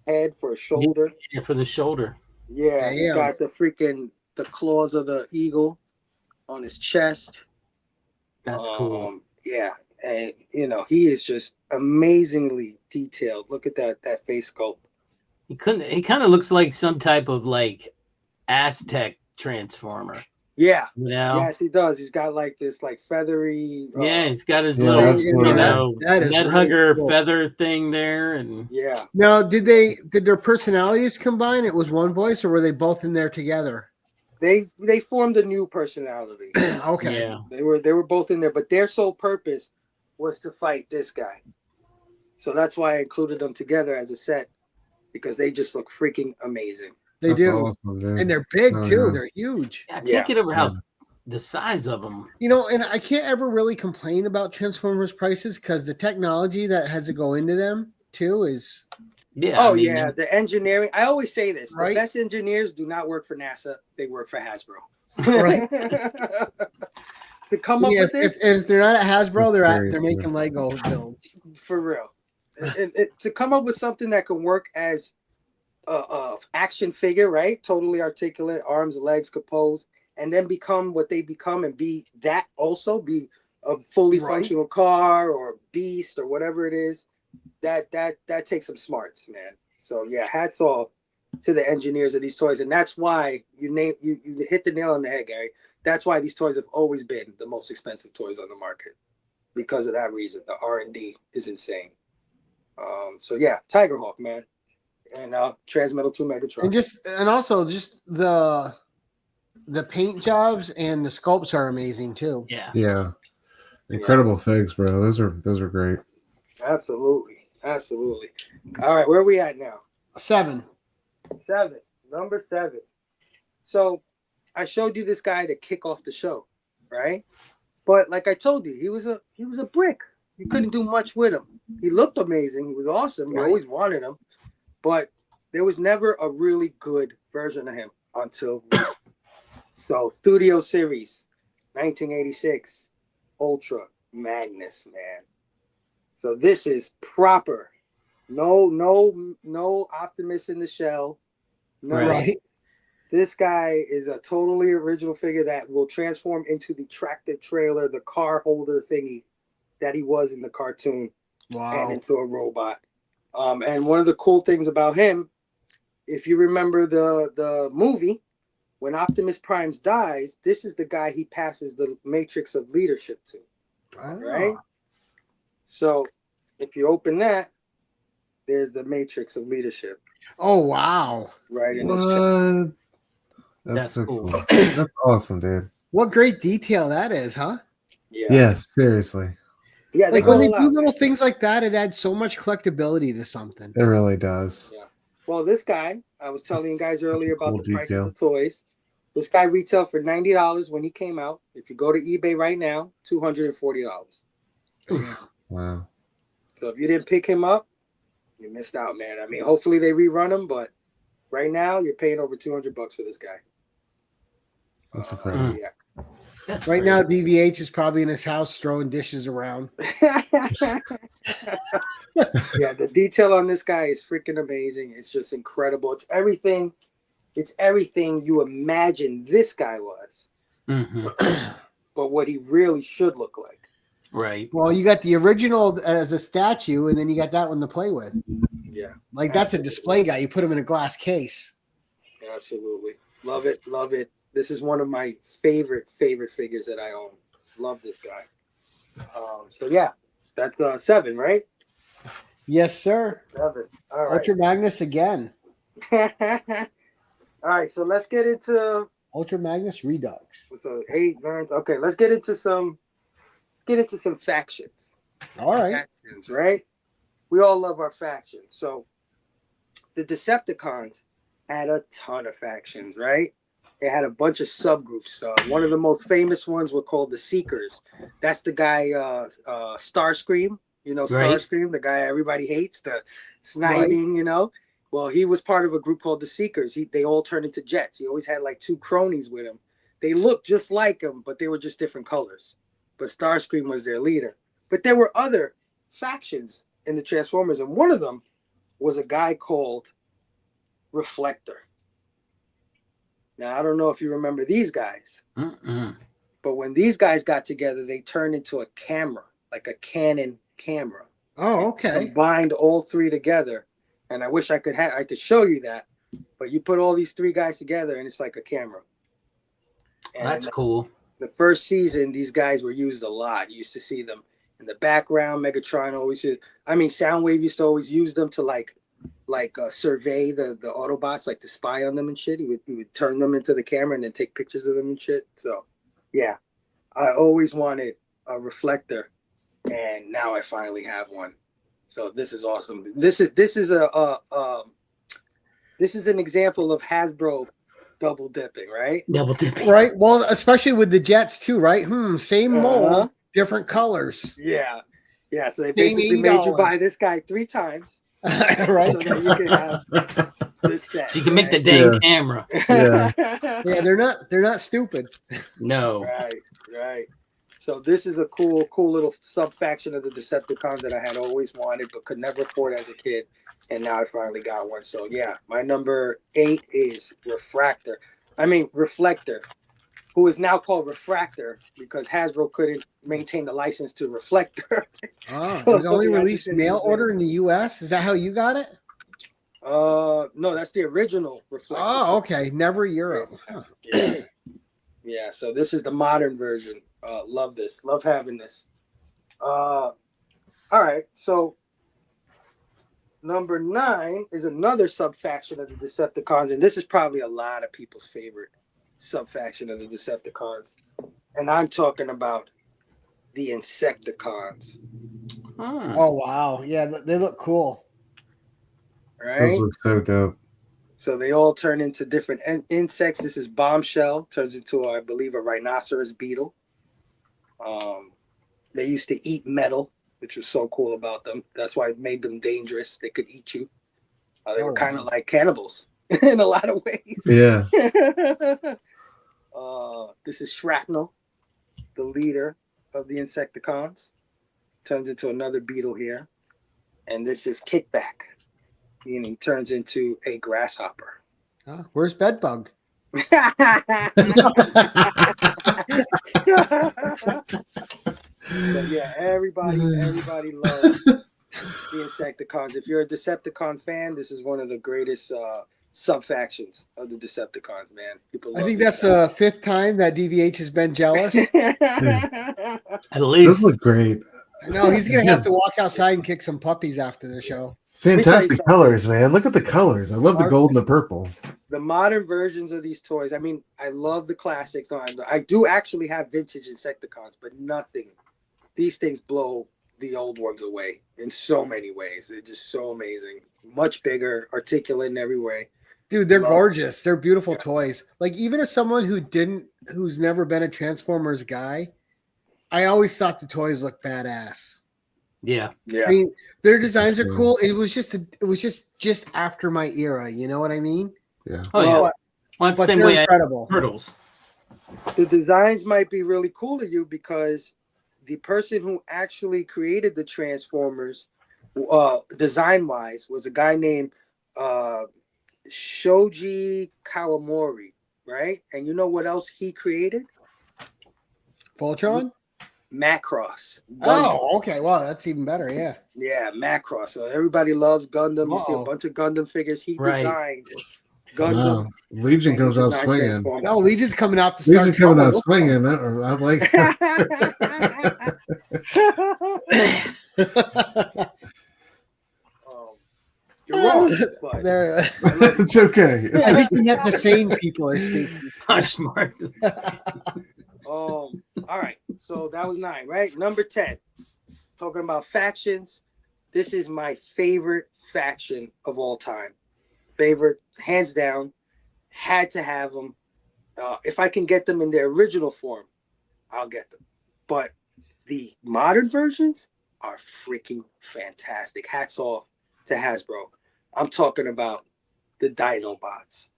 head for a shoulder. Yeah, for the shoulder. Yeah, he's Damn. got the claws of the eagle on his chest. That's cool. Yeah, and he is just amazingly detailed. Look at that face sculpt. He kind of looks like some type of like Aztec transformer. Yeah. You know? Yes, he does. He's got like this feathery. Yeah, he's got his Yeah, little, absolutely. That is net really hugger cool. feather thing there, and Yeah. Now, did their personalities combine? It was one voice, or were they both in there together? They formed a new personality. Okay. yeah, They were both in there, but their sole purpose was to fight this guy. So that's why I included them together as a set, because they just look freaking amazing. They That's do. awesome, dude. And they're big Oh, too. yeah. They're huge. I can't Yeah. get over how the size of them. And I can't ever really complain about Transformers prices because the technology that has to go into them too is Yeah. Oh I mean, yeah, the engineering. I always say this: Right. the best engineers do not work for NASA; they work for Hasbro. Right. To come up with this, if they're not at Hasbro, That's they're great, making Lego builds. for real, to come up with something that can work as a action figure, right? Totally articulate, arms, legs, composed, and then become what they become, and be a fully Right. functional car or beast or whatever it is. That takes some smarts, man. So yeah, hats off to the engineers of these toys, and that's why you hit the nail on the head, Gary. That's why these toys have always been the most expensive toys on the market, because of that reason. The R&D is insane. So yeah, Tigerhawk, man, and Transmetal 2 Megatron. And also the paint jobs and the sculpts are amazing too. yeah. Yeah. Incredible figs, bro. Those are great. Absolutely. All right, where are we at now? 7. Number 7. So I showed you this guy to kick off the show, right? But like I told you, he was a brick. You couldn't do much with him. He looked amazing. He was awesome. You Right. always wanted him, but there was never a really good version of him until this. So Studio Series, 1986, Ultra Magnus, man. So this is proper. No Optimus in the shell. No, Right. This guy is a totally original figure that will transform into the tractor trailer, the car holder thingy that he was in the cartoon, and Wow. into a robot. And one of the cool things about him, if you remember the movie, when Optimus Prime dies, this is the guy he passes the matrix of leadership to, right? So if you open that, there's the matrix of leadership Oh wow. right in his chest. What? That's so cool. cool. That's awesome, dude. What great detail that is, huh? Yeah. Yes, seriously. Yeah, they Like when go they all do out. little things like that, it adds so much collectability to something. It really does. Yeah. Well, this guy, I was telling you guys earlier about cool the prices detail. of toys. This guy retailed for $90 when he came out. If you go to eBay right now, $240. Wow. So if you didn't pick him up, you missed out, man. I mean, hopefully they rerun him, but right now you're paying over $200 for this guy. That's incredible. Yeah. That's Right great. now, DVH is probably in his house throwing dishes around. Yeah, the detail on this guy is freaking amazing. It's just incredible. It's everything you imagine this guy was, Mhm. but what he really should look like. Right. Well, you got the original as a statue, and then you got that one to play with. Yeah, Like that's a absolutely. display guy. You put him in a glass case. Absolutely. Love it. Love it. This is one of my favorite figures that I own. Love this guy. So yeah, that's 7, right? Yes, sir. 7. All right. Ultra Magnus again. All right, so let's get into Ultra Magnus Redux. 8, 9. Okay, let's get into some factions. All right. Factions, right? We all love our factions. So the Decepticons had a ton of factions, right? They had a bunch of subgroups. One of the most famous ones were called the Seekers. That's the guy, Starscream. You know, Right. Starscream, the guy everybody hates, the sniping, you know. Well, he was part of a group called the Seekers. They all turned into Jets. He always had like 2 cronies with him. They looked just like him, but they were just different colors. But Starscream was their leader. But there were other factions in the Transformers, and one of them was a guy called Reflector. Now, I don't know if you remember these guys, but when these guys got together, they turned into a camera, like a Canon camera. Oh, okay. Combined all 3 together, and I wish I could show you that, but you put all these 3 guys together, and it's like a camera. And That's cool. the first season, these guys were used a lot. You used to see them in the background. Megatron Soundwave used to always use them to survey the Autobots, like to spy on them and shit. He would turn them into the camera and then take pictures of them and shit. So yeah, I always wanted a Reflector, and now I finally have one. So this is awesome. This is an example of Hasbro double dipping, right? Double dipping. Right. Well, especially with the Jets too, right? Same mold, different colors. Yeah. Yeah. So they Same basically made you $80. buy this guy 3 times. Right. So that you can have this set. So you can make the dang camera. Yeah. Yeah, they're not stupid. No. Right. So this is a cool little sub faction of the Decepticons that I had always wanted but could never afford as a kid, and now I finally got one. So yeah, my number 8 is Reflector, who is now called Refractor because Hasbro couldn't maintain the license to Reflector. Oh, So it only they had to released change mail it. order in the U.S. Is that how you got it? No, that's the original Reflector. Oh, okay. Never Europe. Huh. Yeah. So this is the modern version. Love this. Love having this. All right. So number 9 is another sub-faction of the Decepticons, and this is probably a lot of people's favorite sub-faction of the Decepticons. And I'm talking about the Insecticons. Oh wow. Yeah, they look cool. Right? Those look so dope. So they all turn into different insects. This is Bombshell, turns into, I believe, a rhinoceros beetle. They used to eat metal, which was so cool about them. That's why it made them dangerous. They could eat you. They were kind of like cannibals in a lot of ways. Yeah. This is Shrapnel, the leader of the Insecticons. Turns into another beetle here. And this is Kickback, meaning he turns into a grasshopper. Where's Bedbug? So yeah, everybody loves the Insecticons. If you're a Decepticon fan, this is one of the greatest sub factions of the Decepticons, man. People love I think this that's the 5th time that DVH has been jealous. At Those least. look great. No, he's gonna have to walk outside and kick some puppies after the show. Fantastic colors, man. Look at the colors. I love the gold and the purple. The modern versions of these toys. I mean, I love the classics. I do actually have vintage Insecticons, but nothing. These things blow the old ones away in so many ways. They're just so amazing. Much bigger, articulate in every way. Dude, they're gorgeous. They're beautiful toys. Like, even as someone who's never been a Transformers guy, I always thought the toys looked badass. Yeah. I mean, their designs are cool. It was just after my era. You know what I mean? Yeah. Oh yeah. Well, it's the same way incredible. Turtles. The designs might be really cool to you because the person who actually created the Transformers, design-wise, was a guy named Shoji Kawamori, right? And you know what else he created? Voltron? Macross. Oh, okay. Wow, that's even better. Yeah. Yeah, Macross. So everybody loves Gundam. You see a bunch of Gundam figures. He designed Gundam. Wow. Legion comes out swinging. No, Legion's coming out to start. Legion coming out swinging. I like. You're wrong. It's okay. I think that the same people are speaking. Smart. All right. So that was 9, right? Number 10. Talking about factions. This is my favorite faction of all time. Favorite, hands down. Had to have them. If I can get them in their original form, I'll get them. But the modern versions are freaking fantastic. Hats off to Hasbro. I'm talking about the Dinobots.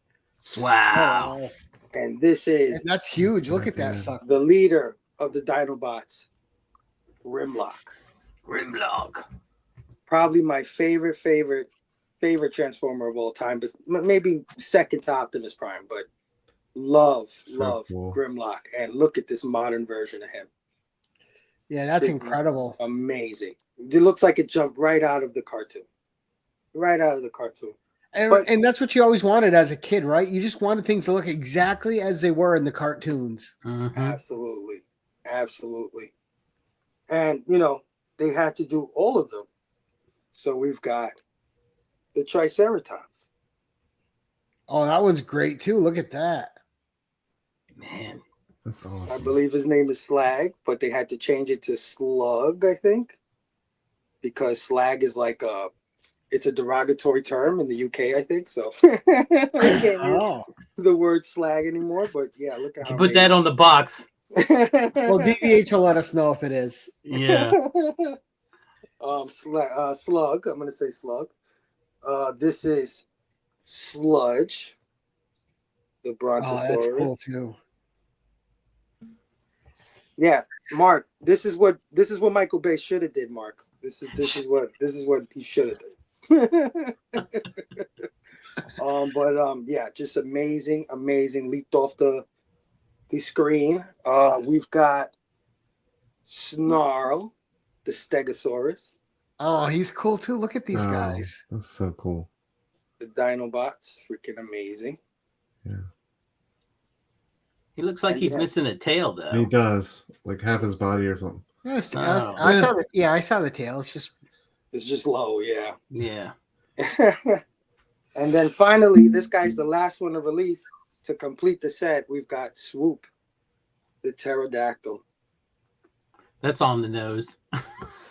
Wow. Oh, and this is... And that's huge. Look at that sucker. The leader of the Dinobots, Grimlock. Grimlock. Probably my favorite Transformer of all time, but maybe second to Optimus Prime, but love cool. Grimlock. And look at this modern version of him. Yeah, that's incredible. Amazing. It looks like it jumped right out of the cartoon. Right out of the cartoon. And that's what you always wanted as a kid, right? You just wanted things to look exactly as they were in the cartoons. Mm-hmm. Absolutely. Absolutely. And, they had to do all of them. So we've got the Triceratops. Oh, that one's great too. Look at that. Man. That's awesome. I believe his name is Slag, but they had to change it to Slug, I think. Because Slag is like it's a derogatory term in the UK, I think. So I can't use the word slag anymore. But yeah, look at how put that on the box. Well, DVH will let us know if it is. Yeah. Slug. I'm gonna say Slug. This is Sludge, the Brontosaurus. Oh, that's cool too. Yeah, Mark. This is what Michael Bay should have did. Mark. This is what he should have did. Yeah, just amazing. Leaped off the screen. We've got Snarl, the Stegosaurus. Oh, he's cool too. Look at these guys. That's so cool. The Dinobots, freaking amazing. Yeah. He looks like he's missing a tail though. He does, like half his body or something. Yes, I saw the tail. It's just low, yeah. Yeah. And then finally, this guy's the last one to release. To complete the set, we've got Swoop, the pterodactyl. That's on the nose.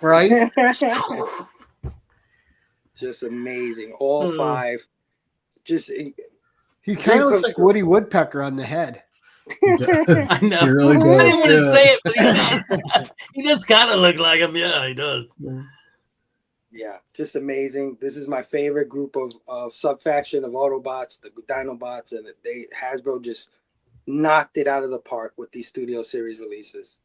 Right? Just amazing. All 5. Just he kind of looks like Woody Woodpecker on the head. I know. He really does. I didn't want to say it, but he does. He does kind of look like him. Yeah, he does. Yeah, just amazing. This is my favorite group of sub-faction of Autobots, the Dinobots, and Hasbro just knocked it out of the park with these Studio Series releases.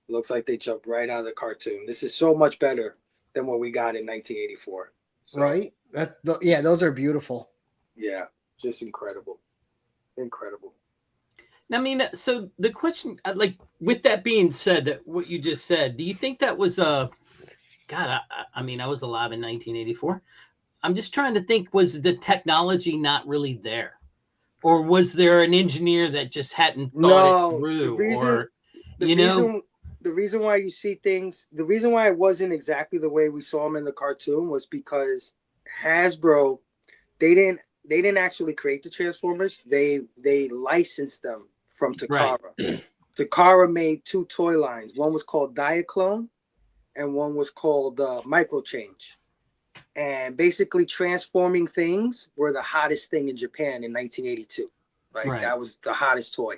Looks like they jumped right out of the cartoon. This is so much better than what we got in 1984. So, right? Yeah, those are beautiful. Yeah, just incredible. Incredible. I mean, so the question, like, with that being said, that what you just said, do you think that was God, I mean, I was alive in 1984. I'm just trying to think, was the technology not really there? Or was there an engineer that just hadn't thought it through? The reason why you see things, the reason why it wasn't exactly the way we saw them in the cartoon was because Hasbro, they didn't actually create the Transformers. They licensed them from Takara. Right. Takara made 2 toy lines. One was called Diaclone, and one was called Micro Change. And basically, transforming things were the hottest thing in Japan in 1982. Like Right. that was the hottest toy.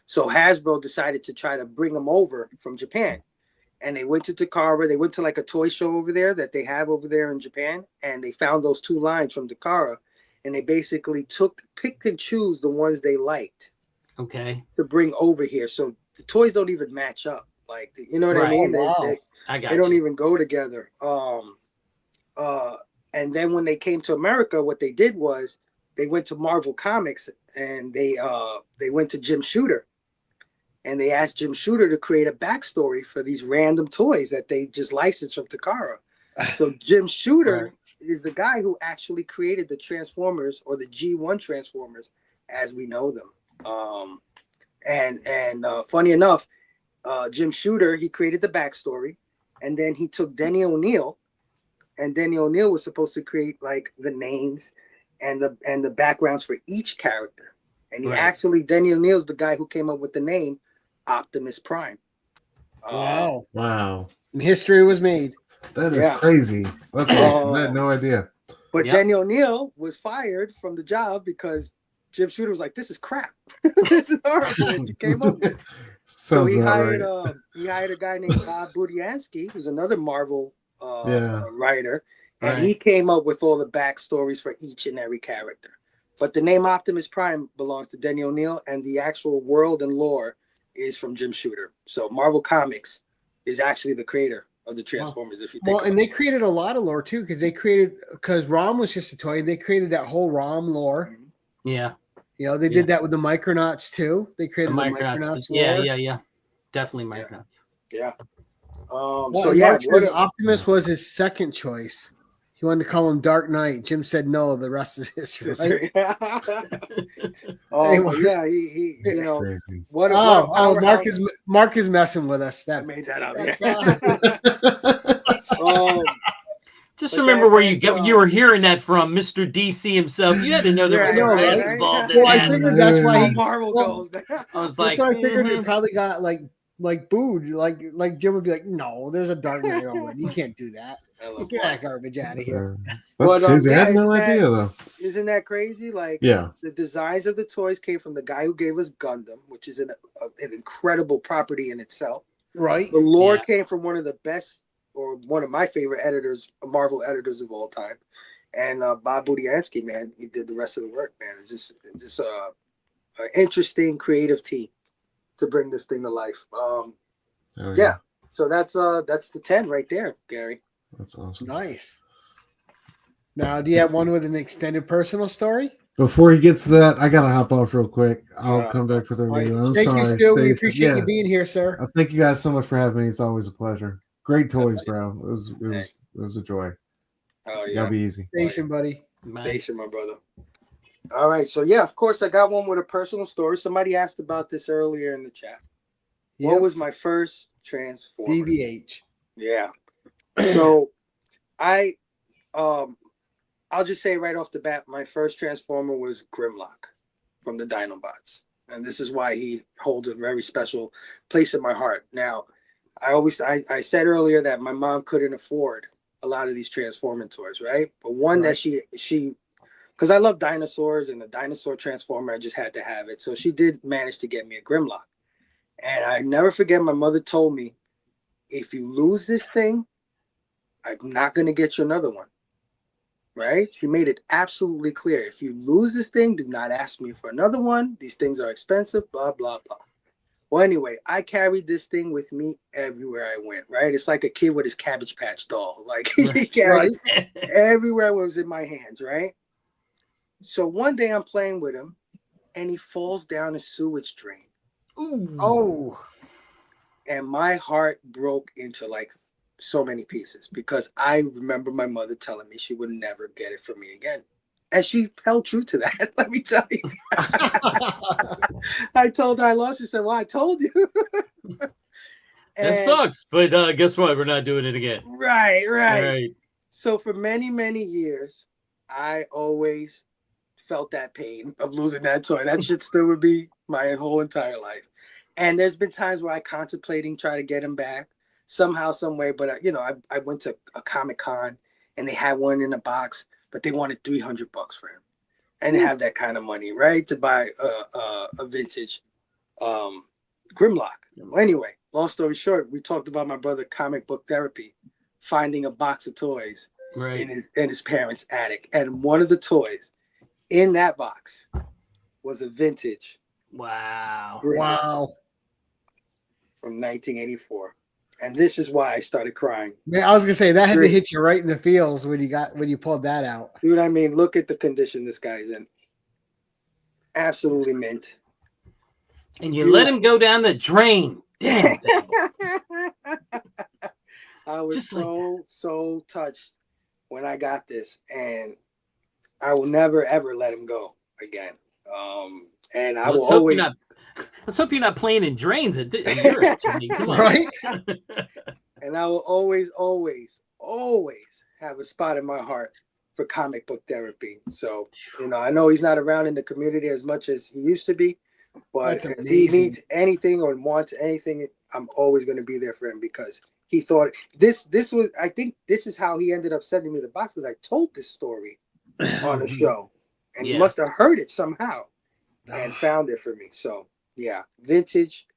So Hasbro decided to try to bring them over from Japan. And they went to Takara. They went to like a toy show over there that they have over there in Japan. And they found those 2 lines from Takara. And they basically picked and choose the ones they liked. Okay. To bring over here. So the toys don't even match up. Like, you know what I Right. mean? Wow. I got They don't you. even go together. And then when they came to America, what they did was they went to Marvel Comics and they went to Jim Shooter. And they asked Jim Shooter to create a backstory for these random toys that they just licensed from Takara. So Jim Shooter Right. is the guy who actually created the Transformers, or the G1 Transformers as we know them. And funny enough, Jim Shooter, he created the backstory, and then he took Denny O'Neil, and Denny O'Neil was supposed to create like the names and the backgrounds for each character. And he Right. actually, Denny O'Neil's the guy who came up with the name Optimus Prime. Wow. Wow. And history was made. That is Yeah. crazy. That's awesome. I had no idea. But Yep. Denny O'Neil was fired from the job because Jim Shooter was like, "This is crap. This is horrible what you came up with." So Sounds he about hired right. he hired a guy named Bob Budiansky, who's another Marvel Yeah. writer, and Right. he came up with all the backstories for each and every character. But the name Optimus Prime belongs to Denny O'Neil, and the actual world and lore is from Jim Shooter. So Marvel Comics is actually the creator of the Transformers. If you think Well, and they created a lot of lore too, because ROM was just a toy. They created that whole ROM lore. Yeah. You know, they Yeah. did that with the Micronauts too. They The created the Micronauts. Micronauts Yeah, lore. yeah. Definitely Micronauts. yeah. Well, So and yeah, Mark says Optimus was his second choice. He wanted to call him Dark Knight. Jim said no. The rest is history. Right? but yeah, he you know Crazy. what? Mark is messing with us. I That made that up. that's awesome. Just But remember where you that's, you were hearing that from, Mr. DC himself. You had to know there was Right, some right, grass right. involved in Well, I that. figured that's why How he. Marvel well, goes. I was That's like, why I figured mhm. they probably got like booed. Like Jim would be like, "No, there's a Dark Knight already. You can't do that. Get that garbage out of here." That's But, crazy. I yeah, had no isn't that- idea though. Isn't that crazy? Like, Yeah. the designs of the toys came from the guy who gave us Gundam, which is an incredible property in itself. Right. The lore Yeah. came from one of the best, or one of my favorite editors, Marvel editors of all time, and Bob Budiansky. Man, he did the rest of the work. Man, it's just an interesting, creative team to bring this thing to life. Yeah. So that's the 10 right there, Gary. That's awesome. Nice. Now, do you have one with an extended personal story? Before he gets to that, I gotta hop off real quick. I'll come back with a All right. new. I'm Thank sorry, you, Stu. We Stacy. appreciate you being here, sir. Thank you guys so much for having me. It's always a pleasure. Great toys, bro. It was a joy. Oh yeah, That'll be easy. Station, buddy. Station, my brother. All right, so yeah, of course, I got one with a personal story. Somebody asked about this earlier in the chat. Yep. What was my first Transformer? DVH. Yeah. So I'll just say right off the bat, my first Transformer was Grimlock from the Dinobots. And this is why he holds a very special place in my heart. Now, I said earlier that my mom couldn't afford a lot of these Transforming toys, right? But one that she because I love dinosaurs, and the dinosaur Transformer, I just had to have it. So she did manage to get me a Grimlock. And I never forget, my mother told me, if you lose this thing, I'm not going to get you another one. Right? She made it absolutely clear. If you lose this thing, do not ask me for another one. These things are expensive, blah, blah, blah. Well, anyway, I carried this thing with me everywhere I went, right? It's like a kid with his Cabbage Patch doll. Like, he carried it everywhere it was in my hands, right? So one day I'm playing with him, and he falls down a sewage drain. Ooh. Oh. And my heart broke into like so many pieces, because I remember my mother telling me she would never get it from me again. And she held true to that. Let me tell you. I told her I lost. She said, well, I told you. That sucks. But guess what? We're not doing it again. Right. Right. So for many, many years, I always felt that pain of losing that toy. That shit still would be my whole entire life. And there's been times where I contemplating trying to get him back somehow, some way. But I went to a Comic-Con and they had one in a box, but they wanted $300 for him. I didn't have that kind of money, right, to buy a vintage Grimlock. Well, anyway, long story short, we talked about my brother comic book therapy, finding a box of toys in his parents' attic, and one of the toys in that box was a vintage Wow. Grimlock Wow. from 1984. And this is why I started crying. Yeah, I was gonna say that had to hit you right in the feels when you pulled that out. Dude, I mean, look at the condition this guy's in. Absolutely mint. And you let him go down the drain. Damn. I was Just so touched when I got this, and I will never ever let him go again. And I will always. Let's hope you're not playing in drains at Europe, Jimmy. Come on. Right? And I will always have a spot in my heart for comic book therapy. So, I know he's not around in the community as much as he used to be, but if he needs anything or wants anything, I'm always going to be there for him, because he thought this was, I think this is how he ended up sending me the box, because I told this story on the show, and he must have heard it somehow and found it for me. So, yeah, vintage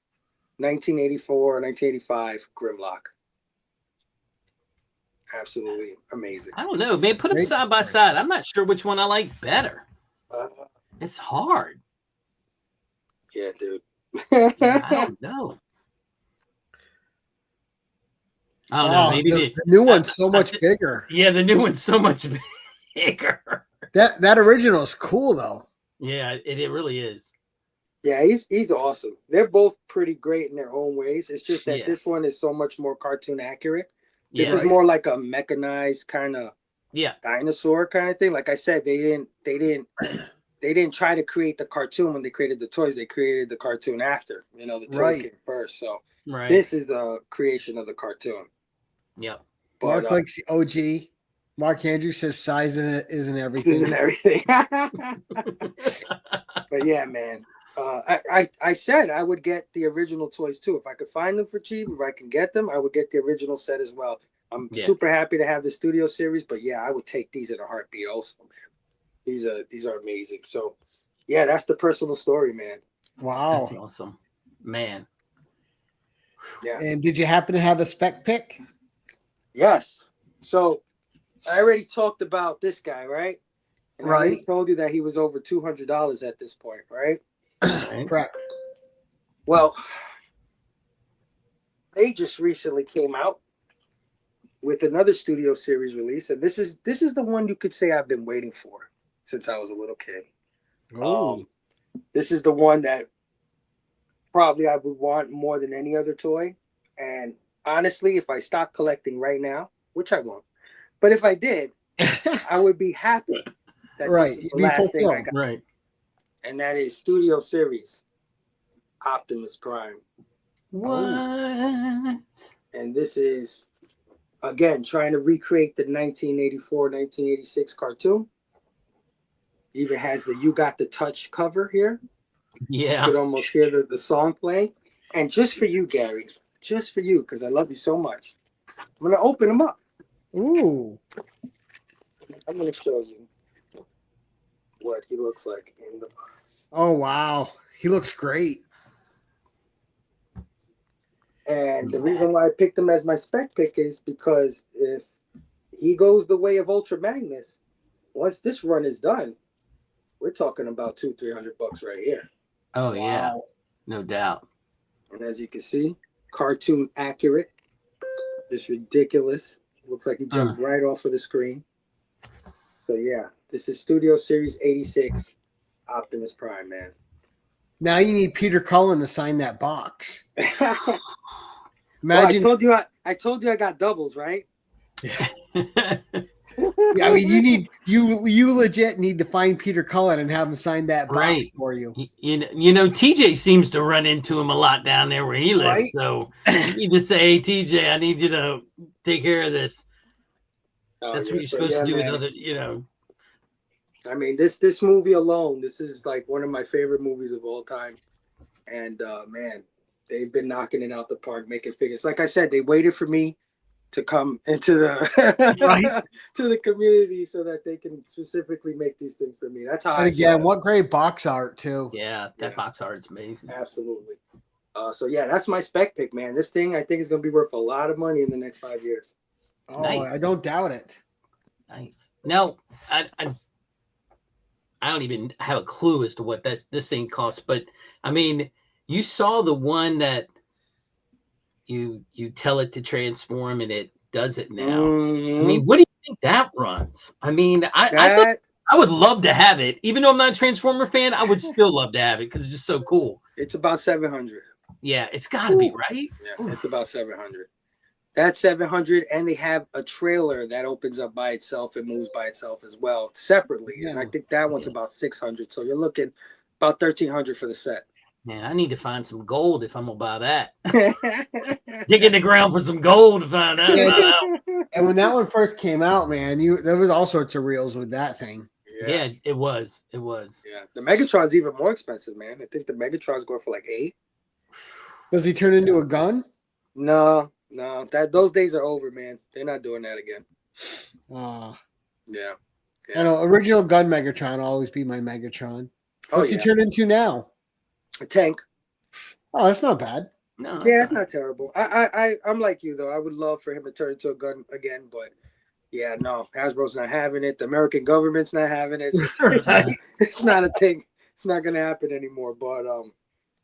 1984, 1985 Grimlock. Absolutely amazing. I don't know, man. Put them side by side. I'm not sure which one I like better. It's hard. Yeah, dude. Yeah, I don't know. I don't know. Maybe the new one's so much bigger. Yeah, the new one's so much bigger. That original is cool though. Yeah, it really is. Yeah, he's awesome. They're both pretty great in their own ways. It's just that this one is so much more cartoon accurate. This is more like a mechanized kind of dinosaur kind of thing. Like I said, they didn't try to create the cartoon when they created the toys. They created the cartoon after. The toys came first. So this is the creation of the cartoon. Yep. But, Mark likes the OG. Mark Andrews says size isn't everything. Isn't everything. But yeah, man. I said I would get the original toys too. If I could find them for cheap, if I can get them, I would get the original set as well. I'm super happy to have the studio series, but yeah, I would take these in a heartbeat also, man. These are amazing. So yeah, that's the personal story, man. Wow. That's awesome. Man. Yeah. And did you happen to have a spec pick? Yes. So I already talked about this guy, right? And I already told you that he was over $200 at this point, right? Correct. Well, they just recently came out with another studio series release, and this is the one you could say I've been waiting for since I was a little kid. This is the one that probably I would want more than any other toy. And honestly, if I stopped collecting right now, which I won't, but if I did, I would be happy that this is the last thing I got. Right. And that is Studio Series Optimus Prime. What? And this is, again, trying to recreate the 1984, 1986 cartoon. Even has the You Got the Touch cover here. Yeah. You could almost hear the song playing. And just for you, Gary, just for you, because I love you so much, I'm going to open them up. Ooh. I'm going to show you what he looks like in the box. Oh, wow. He looks great. And the reason why I picked him as my spec pick is because if he goes the way of Ultra Magnus, once this run is done, we're talking about $200-300 right here. Oh, yeah. No doubt. And as you can see, cartoon accurate. Just ridiculous. Looks like he jumped right off of the screen. So, yeah, this is Studio Series 86 Optimus Prime, man. Now you need Peter Cullen to sign that box. Imagine. Well, I told you I got doubles, right? Yeah. Yeah, I mean, you legit need to find Peter Cullen and have him sign that box for you. You know, TJ seems to run into him a lot down there where he lives. So you need to say, hey, TJ, I need you to take care of this. That's what you're supposed to do with other, I mean, this movie alone, this is like one of my favorite movies of all time. And man, they've been knocking it out the park, making figures. Like I said, they waited for me to come into the Right. to the community so that they can specifically make these things for me. That's how And I again, feel. what great box art too. Yeah, that Yeah. box art is amazing. Absolutely. So yeah, that's my spec pick, man. This thing I think is going to be worth a lot of money in the next 5 years. Oh, Nice. I don't doubt it. Nice. Now, I don't even have a clue as to what this thing costs, but I mean, you saw the one that you tell it to transform and it does it now. Mhm. I mean, what do you think that runs? I mean, I would love to have it, even though I'm not a Transformer fan. I would still love to have it because it's just so cool. It's about 700. Yeah, it's got to be right. Yeah, it's about 700. That's 700, and they have a trailer that opens up by itself and moves by itself as well, separately. And I Yeah. think that one's about 600. So you're looking about 1,300 for the set. Man, I need to find some gold if I'm gonna buy that. Dig in the ground for some gold to find out. Yeah. And when that one first came out, man, there was all sorts of reels with that thing. Yeah, it was. It was. Yeah. The Megatron's even more expensive, man. I think the Megatron's going for like 8. Does he turn into a gun? No, those days are over, man. They're not doing that again. Yeah. I know. Original gun Megatron will always be my Megatron. What's he turn into now? A tank. Oh, that's not bad. No. Yeah, it's not terrible. I'm like you though. I would love for him to turn into a gun again, but yeah, no, Hasbro's not having it. The American government's not having it. It's not a thing. It's not gonna happen anymore. But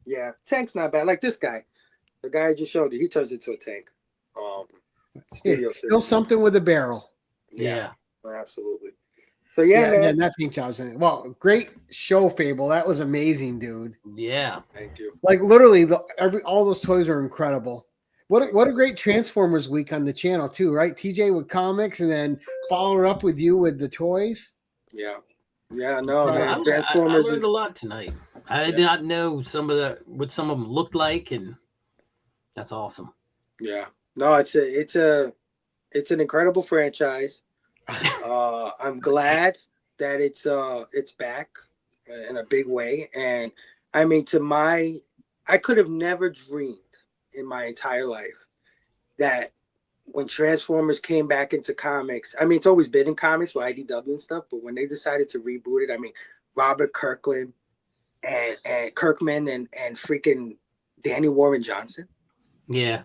yeah, tank's not bad. Like this guy, the guy I just showed you, he turns into a tank. Still something with a barrel. Yeah. Absolutely. So yeah, man. Again, that pink job's in it. Well, great show, Phable. That was amazing, dude. Yeah. Thank you. Like literally, all those toys are incredible. What a great Transformers week on the channel too, right? TJ with comics, and then follow up with you with the toys. Yeah. No, man. I Transformers learned is a lot tonight. I did not know what some of them looked like, and that's awesome. Yeah. No, it's an incredible franchise. I'm glad that it's back in a big way. And I mean, I could have never dreamed in my entire life that when Transformers came back into comics, I mean, it's always been in comics with IDW and stuff, but when they decided to reboot it, I mean, Robert Kirkland and Kirkman and freaking Danny Warren Johnson. Yeah.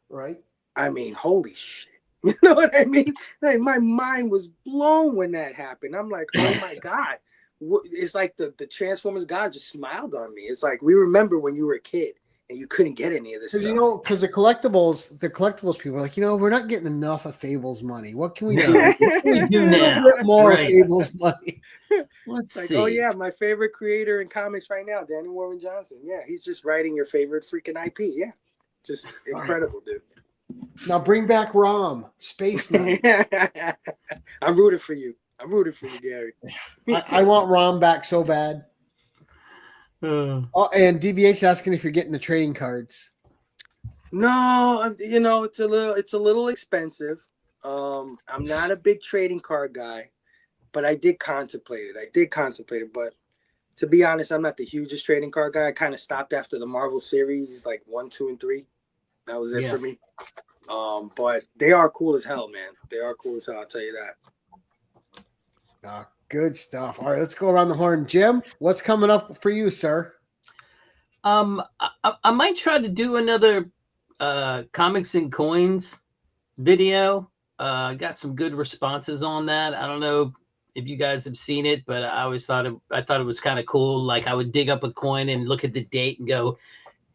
Right. I mean, holy shit. You know what I mean? Like, my mind was blown when that happened. I'm like, oh my God. It's like the Transformers God just smiled on me. It's like, we remember when you were a kid and you couldn't get any of this stuff. Because the collectibles people are like, we're not getting enough of Fable's money. What can we do? What can we do now? Get more of Fable's money. Let's like, see. Oh yeah, my favorite creator in comics right now, Danny Warren Johnson. Yeah, he's just writing your favorite freaking IP. Yeah, just incredible, dude. Now bring back Rom, Space Knight. I'm rooting for you, Gary. I want Rom back so bad. And DVH asking if you're getting the trading cards. No, it's a little expensive. I'm not a big trading card guy, but I did contemplate it. But to be honest, I'm not the hugest trading card guy. I kind of stopped after the Marvel series, like 1, 2, and 3. That was it for me. But they are cool as hell, man. They are cool as hell. I'll tell you that. Good stuff. All right, let's go around the horn. Jim, what's coming up for you, sir? I might try to do another comics and coins video. Got some good responses on that. I don't know if you guys have seen it, but I thought it was kind of cool. Like, I would dig up a coin and look at the date and go,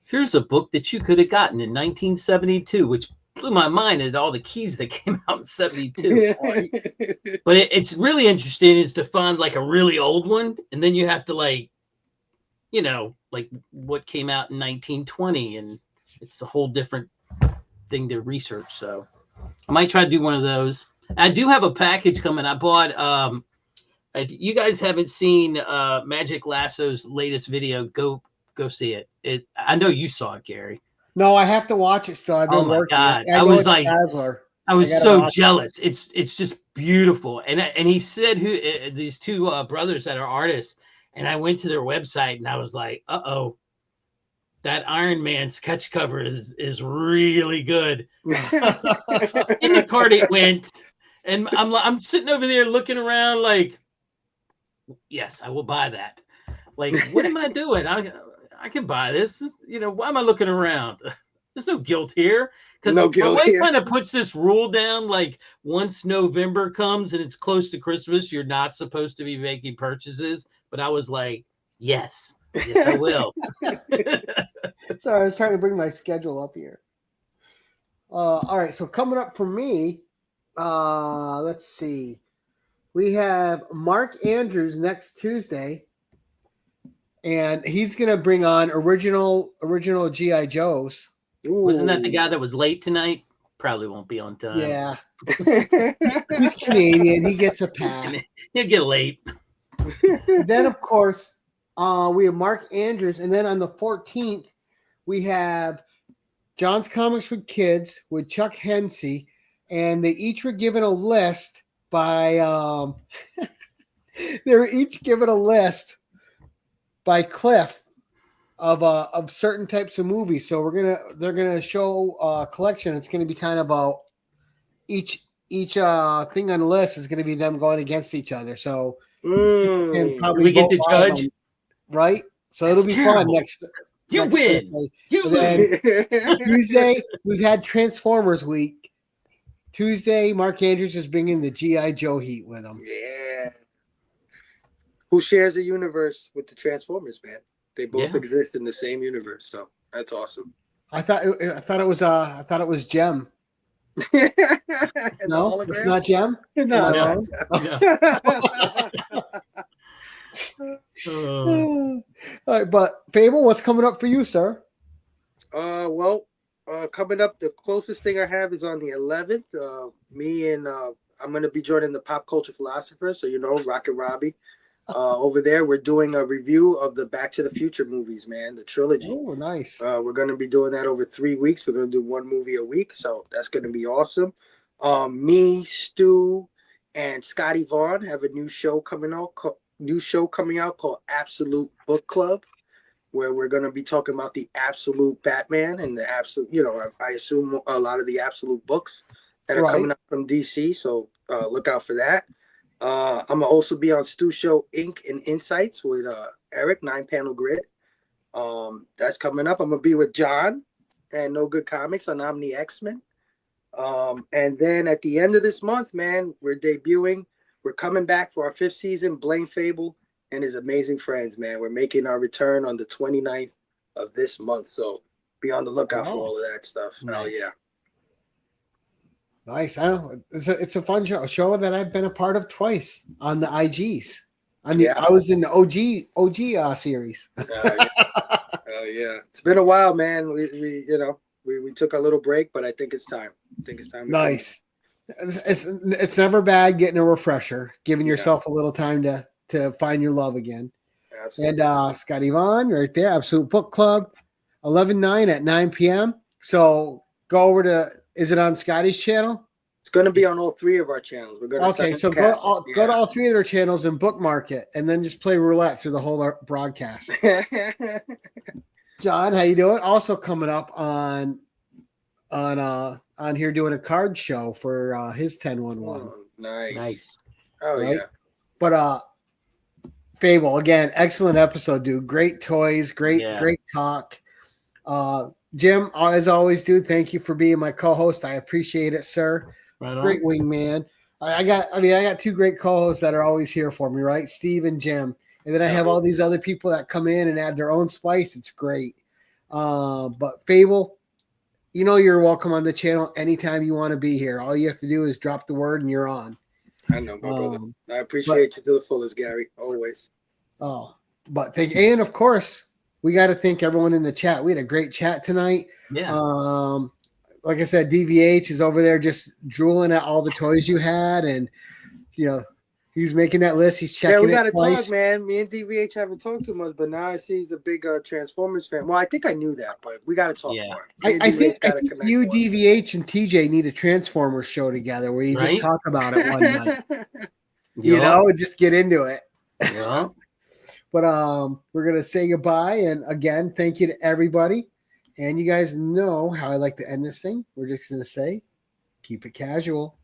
here's a book that you could have gotten in 1972, which blew my mind at all the keys that came out in 72. But it's really interesting is to find like a really old one, and then you have to like what came out in 1920, and it's a whole different thing to research. So I might try to do one of those. I do have a package coming. I bought you guys haven't seen Magic Lasso's latest video, go see it. I know you saw it, Gary. No, I have to watch it still. I've been working. God. I was like Dazzler. I was gotta so watch it. jealous. It's just beautiful. And he said who these two brothers that are artists, and I went to their website and I was like, uh-oh, that Iron Man sketch cover is really good. In the cart it went, and I'm sitting over there looking around like, yes, I will buy that. Like, what am I doing? I can buy this. You know, why am I looking around? There's no guilt here. Because No my guilt wife here. kind of puts this rule down, like once November comes and it's close to Christmas, you're not supposed to be making purchases. But I was like, yes, I will. Sorry, I was trying to bring my schedule up here. All right, so coming up for me, let's see. We have Mark Andrews next Tuesday, and he's gonna bring on original G.I. Joes. Wasn't that the guy that was late tonight? Probably won't be on time. Yeah, he's Canadian. He gets a pass. He'll get late. Then, of course, we have Mark Andrews, and then on the 14th, we have John's Comics for Kids with Chuck Hensey, and they each were given a list by they were each given a list by Cliff of certain types of movies. So they're gonna show a collection. It's gonna be kind of each thing on the list is gonna be them going against each other. So and Do we get to judge? them, right? So That's it'll be terrible. fun next You win. Thursday. You And lose. then Tuesday, we've had Transformers week. Tuesday, Mark Andrews is bringing the G.I. Joe heat with him. Yeah. Who shares a universe with the Transformers, man? They both exist in the same universe, so that's awesome. I thought it was Gem. No, it's not Gem. No. All right, but Phable, what's coming up for you, sir? Coming up, the closest thing I have is on the 11th. Me and I'm going to be joining the Pop Culture Philosopher, so Rocket Robbie. Over there, we're doing a review of the Back to the Future movies, man, the trilogy. Oh, nice. We're going to be doing that over 3 weeks. We're going to do one movie a week, so that's going to be awesome. Me, Stu, and Scotty Vaughn have a new show coming out called Absolute Book Club, where we're going to be talking about the absolute Batman and the absolute, I assume a lot of the absolute books that are coming out from DC. So look out for that. I'm going to also be on Stu Show Ink and Insights with Eric, 9-Panel Grid. That's coming up. I'm going to be with John and No Good Comics on Omni X-Men. And then at the end of this month, man, we're coming back for our 5th season, Blaine Phable and his amazing friends, man. We're making our return on the 29th of this month. So be on the lookout for all of that stuff. Nice. Hell yeah. Nice. I know it's a fun show. A show that I've been a part of twice on the IGs. I was in the OG series. Oh yeah. It's been a while, man. We took a little break, but I think it's time. Nice. It's never bad getting a refresher, giving yourself a little time to find your love again. Absolutely. And Scotty Vaughn right there, Absolute Book Club, 11/9 at 9 p.m. So go over to, is it on Scotty's channel? It's going to be on all 3 of our channels. We're going to so go to all 3 of their channels and bookmark it, and then just play roulette through the whole broadcast. John, how you doing? Also coming up on here doing a card show for his 10/11. Nice. Oh right? yeah. But Phable, again, excellent episode, dude. Great toys, great talk. Jim, as always, dude, thank you for being my co-host. I appreciate it, sir. Right on. Great wingman. I got 2 great co-hosts that are always here for me, right? Steve and Jim. And then I have all these other people that come in and add their own spice. It's great. But Phable, you're welcome on the channel anytime you want to be here. All you have to do is drop the word and you're on. I know, my brother. I appreciate you to the fullest, Gary. Always. But and of course, we got to thank everyone in the chat. We had a great chat tonight. Yeah. Like I said, DVH is over there just drooling at all the toys you had, and He's making that list. He's Yeah, checking we gotta it twice. talk, man. Me and DVH haven't talked too much, but now I see he's a big Transformers fan. Well, I think I knew that, but we gotta talk Yeah. more. Me and I DVH think gotta connect you, more. DVH, and TJ need a Transformers show together where you just Right? talk about it one night. You Yeah. know, just get into it. Yeah. But we're gonna say goodbye, and again, thank you to everybody. And you guys know how I like to end this thing. We're just gonna say, keep it casual.